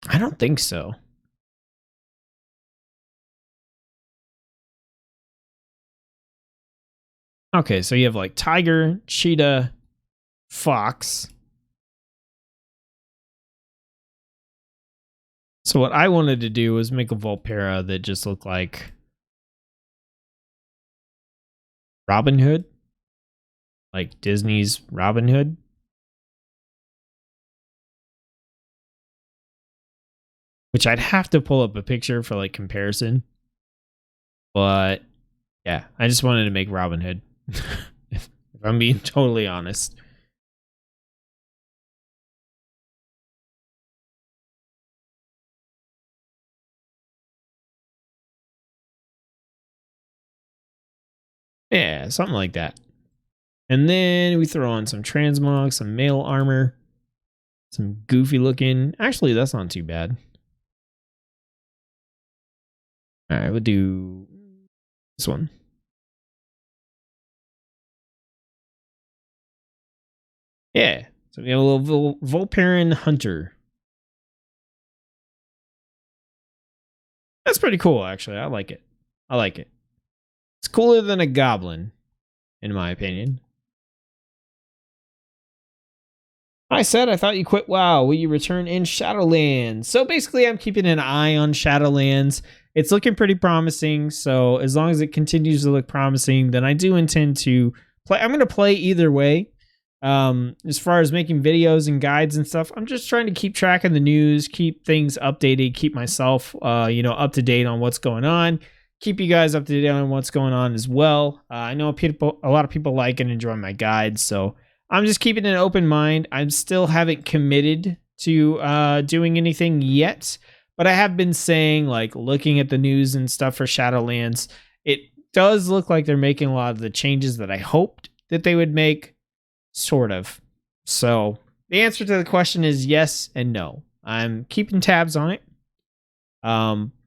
I don't think so. Okay, so you have like tiger, cheetah, fox. So what I wanted to do was make a Volpera that just looked like Robin Hood, like Disney's Robin Hood. Which I'd have to pull up a picture for like comparison. But Yeah, I just wanted to make Robin Hood. if I'm being totally honest. Yeah, something like that. And then we throw on some transmog, some mail armor, some goofy looking. Actually, that's not too bad. All right, we'll do this one. Yeah. So we have a little Volparian Hunter. That's pretty cool, actually. I like it. I like it. It's cooler than a goblin, in my opinion. I said I thought you quit WoW. Will you return in Shadowlands? So basically, I'm keeping an eye on Shadowlands. It's looking pretty promising. So as long as it continues to look promising, then I do intend to play. I'm going to play either way. As far as making videos and guides and stuff, I'm just trying to keep track of the news, keep things updated, keep myself, up to date on what's going on. Keep you guys up to date on what's going on as well. I know a lot of people like and enjoy my guides, so I'm just keeping an open mind. I still haven't committed to doing anything yet, but I have been saying, like, looking at the news and stuff for Shadowlands, it does look like they're making a lot of the changes that I hoped that they would make, sort of. So the answer to the question is yes and no. I'm keeping tabs on it.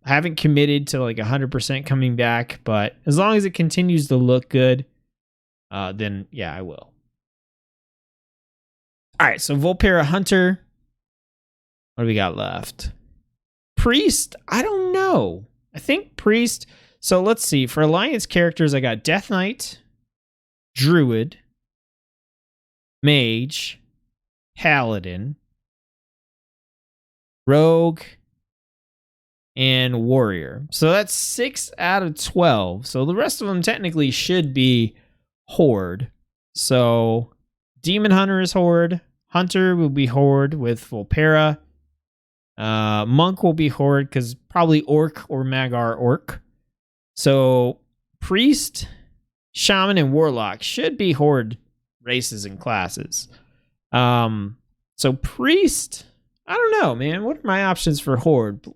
I haven't committed to like 100% coming back, but as long as it continues to look good, then yeah, I will. All right, so Volpara Hunter. What do we got left? Priest? I don't know. I think Priest. So let's see. For Alliance characters, I got Death Knight, Druid, Mage, Paladin, Rogue, and Warrior. So that's 6 out of 12. So the rest of them technically should be Horde. So Demon Hunter is Horde. Hunter will be Horde with Volpara. Monk will be Horde because probably Orc or Magar Orc. So Priest, Shaman, and Warlock should be Horde races and classes. So Priest, I don't know, man. What are my options for Horde?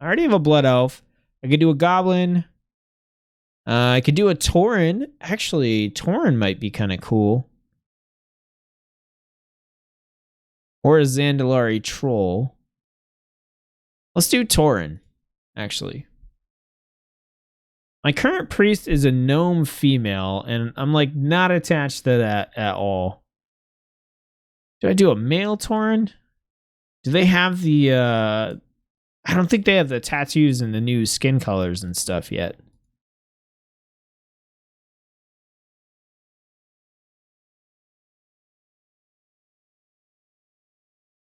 I already have a Blood Elf. I could do a Goblin. I could do a Tauren. Actually, Tauren might be kind of cool. Or a Zandalari Troll. Let's do Tauren, actually. My current priest is a gnome female, and I'm like not attached to that at all. Do I do a male Tauren? Do they have the I don't think they have the tattoos and the new skin colors and stuff yet.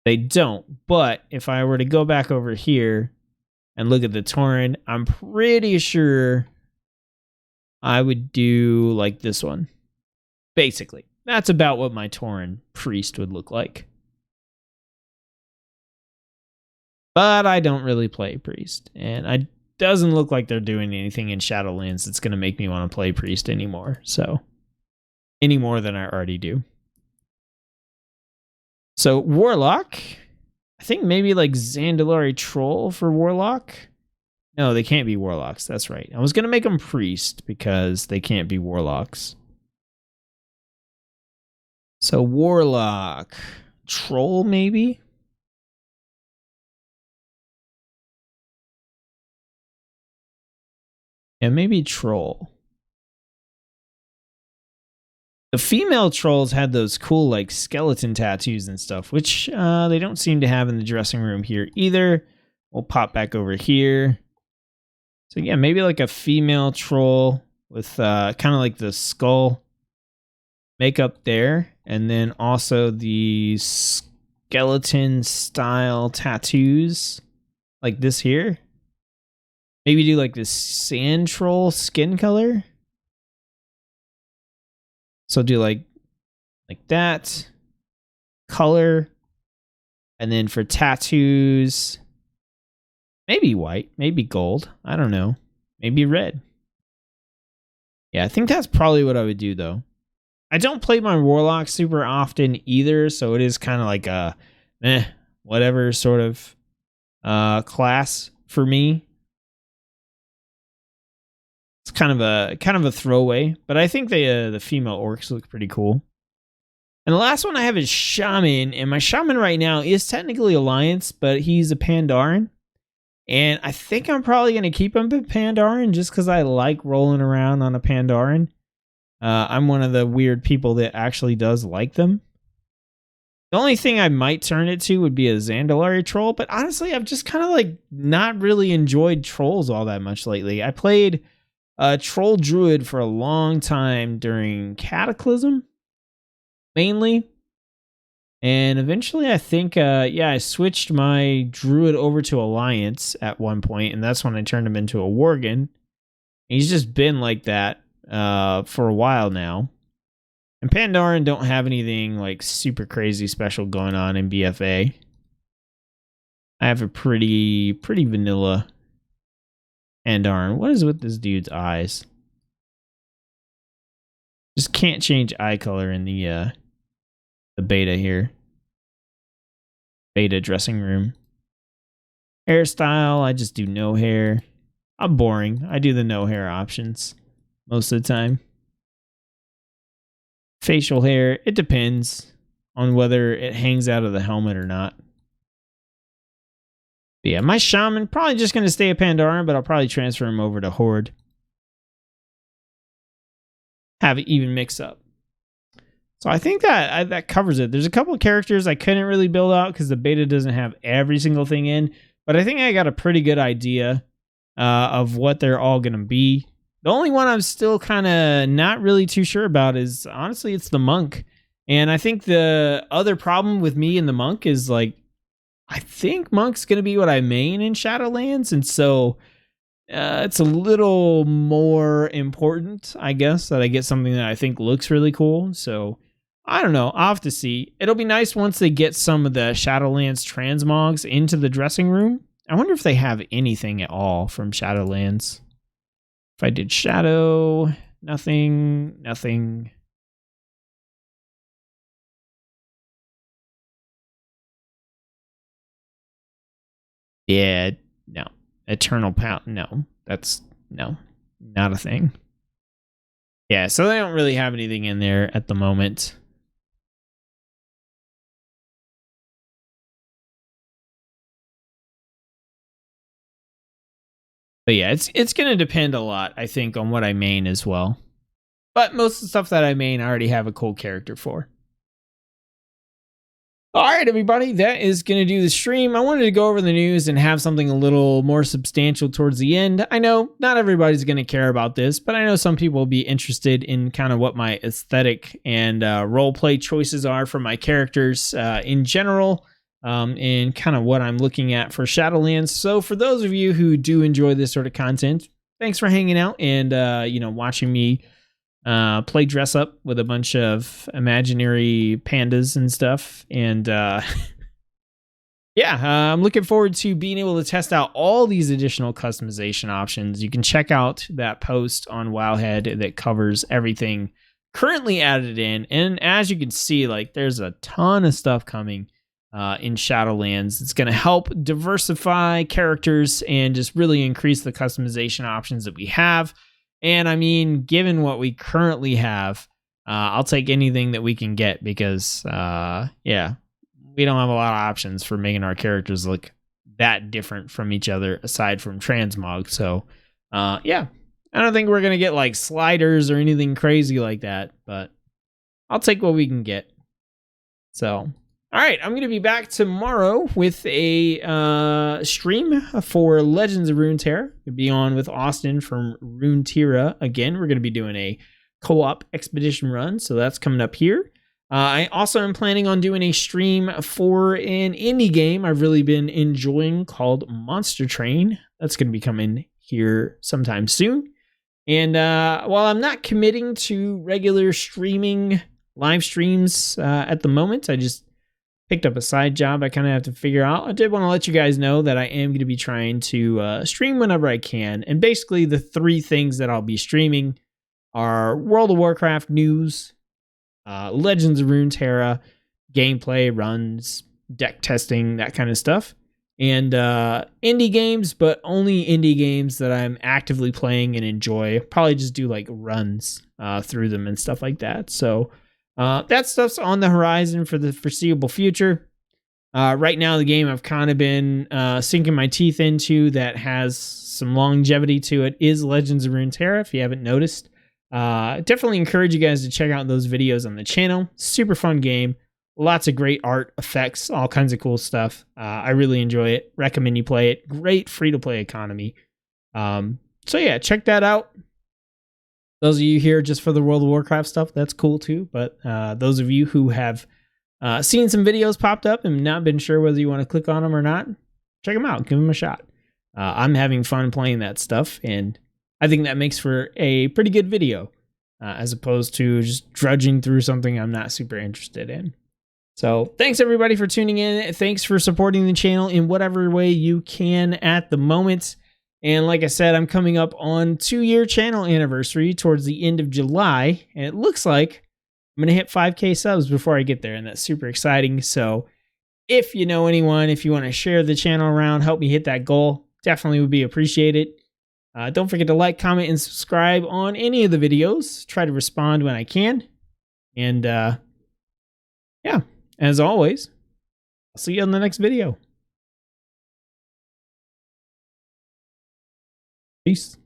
They don't, but if I were to go back over here and look at the Tauren, I'm pretty sure I would do like this one. Basically, that's about what my Tauren priest would look like. But I don't really play priest, and it doesn't look like they're doing anything in Shadowlands that's going to make me want to play priest anymore. So, any more than I already do. So Warlock, I think maybe like Zandalari Troll for Warlock. No, they can't be Warlocks. That's right. I was going to make them Priest because they can't be Warlocks. So Warlock. Troll, maybe? Yeah, maybe Troll. The female trolls had those cool like skeleton tattoos and stuff, which they don't seem to have in the dressing room here either. We'll pop back over here. So yeah, maybe like a female troll with kind of like the skull makeup there. And then also the skeleton style tattoos like this here. Maybe do like this sand troll skin color. So do like that color. And then for tattoos, maybe white, maybe gold. I don't know. Maybe red. Yeah, I think that's probably what I would do, though. I don't play my Warlock super often either, so it is kind of like a whatever sort of class for me. It's kind of a throwaway, but I think the female orcs look pretty cool. And the last one I have is Shaman, and my Shaman right now is technically Alliance, but he's a Pandaren. And I think I'm probably going to keep him a Pandaren just because I like rolling around on a Pandaren. I'm one of the weird people that actually does like them. The only thing I might turn it to would be a Zandalari troll, but honestly, I've just kind of like not really enjoyed trolls all that much lately. I played a troll druid for a long time during Cataclysm, mainly. And eventually I think, I switched my druid over to Alliance at one point, and that's when I turned him into a Worgen. He's just been like that for a while now. And Pandaren don't have anything like super crazy special going on in BFA. I have a pretty vanilla Pandaren. What is with this dude's eyes? Just can't change eye color in the beta here. Beta dressing room. Hairstyle, I just do no hair. I'm boring. I do the no hair options most of the time. Facial hair, it depends on whether it hangs out of the helmet or not. But yeah, my Shaman, probably just going to stay a Pandaren, but I'll probably transfer him over to Horde. Have it even mix up. So I think that covers it. There's a couple of characters I couldn't really build out because the beta doesn't have every single thing in. But I think I got a pretty good idea of what they're all going to be. The only one I'm still kind of not really too sure about is, honestly, it's the Monk. And I think the other problem with me and the Monk is, like, I think Monk's going to be what I main in Shadowlands. And so it's a little more important, I guess, that I get something that I think looks really cool. So I don't know. I'll have to see. It'll be nice once they get some of the Shadowlands transmogs into the dressing room. I wonder if they have anything at all from Shadowlands. If I did Shadow, nothing. Yeah, no. Eternal Pound, no. That's, no, not a thing. Yeah, so they don't really have anything in there at the moment. But yeah, it's going to depend a lot, I think, on what I main as well. But most of the stuff that I main, I already have a cool character for. All right, everybody, that is going to do the stream. I wanted to go over the news and have something a little more substantial towards the end. I know not everybody's going to care about this, but I know some people will be interested in kind of what my aesthetic and roleplay choices are for my characters in general, and kind of what I'm looking at for Shadowlands. So for those of you who do enjoy this sort of content, thanks for hanging out and watching me play dress up with a bunch of imaginary pandas and stuff. And I'm looking forward to being able to test out all these additional customization options. You can check out that post on Wowhead that covers everything currently added in. And as you can see, like, there's a ton of stuff coming in Shadowlands. It's going to help diversify characters and just really increase the customization options that we have. And I mean, given what we currently have, I'll take anything that we can get because, we don't have a lot of options for making our characters look that different from each other aside from transmog. So, I don't think we're going to get like sliders or anything crazy like that, but I'll take what we can get. So, all right, I'm going to be back tomorrow with a stream for Legends of Runeterra. We'll be on with Austin from Runeterra. Again, we're going to be doing a co-op expedition run, so that's coming up here. I also am planning on doing a stream for an indie game I've really been enjoying called Monster Train. That's going to be coming here sometime soon. And while I'm not committing to regular streaming live streams at the moment, I just picked up a side job I kind of have to figure out. I did want to let you guys know that I am going to be trying to stream whenever I can. And basically the three things that I'll be streaming are World of Warcraft news, Legends of Runeterra, gameplay, runs, deck testing, that kind of stuff. And indie games, but only indie games that I'm actively playing and enjoy. Probably just do like runs through them and stuff like that. So that stuff's on the horizon for the foreseeable future. Right now, the game I've kind of been sinking my teeth into that has some longevity to it is Legends of Runeterra, if you haven't noticed. Definitely encourage you guys to check out those videos on the channel. Super fun game. Lots of great art, effects, all kinds of cool stuff. I really enjoy it. Recommend you play it. Great free-to-play economy. So yeah, check that out. Those of you here just for the World of Warcraft stuff, that's cool too. But those of you who have seen some videos popped up and not been sure whether you want to click on them or not, check them out. Give them a shot. I'm having fun playing that stuff, and I think that makes for a pretty good video as opposed to just drudging through something I'm not super interested in. So thanks everybody for tuning in. Thanks for supporting the channel in whatever way you can at the moment. And like I said, I'm coming up on 2-year channel anniversary towards the end of July. And it looks like I'm going to hit 5K subs before I get there. And that's super exciting. So if you know anyone, if you want to share the channel around, help me hit that goal, definitely would be appreciated. Don't forget to like, comment, and subscribe on any of the videos. Try to respond when I can. And yeah. As always, I'll see you on the next video. Peace.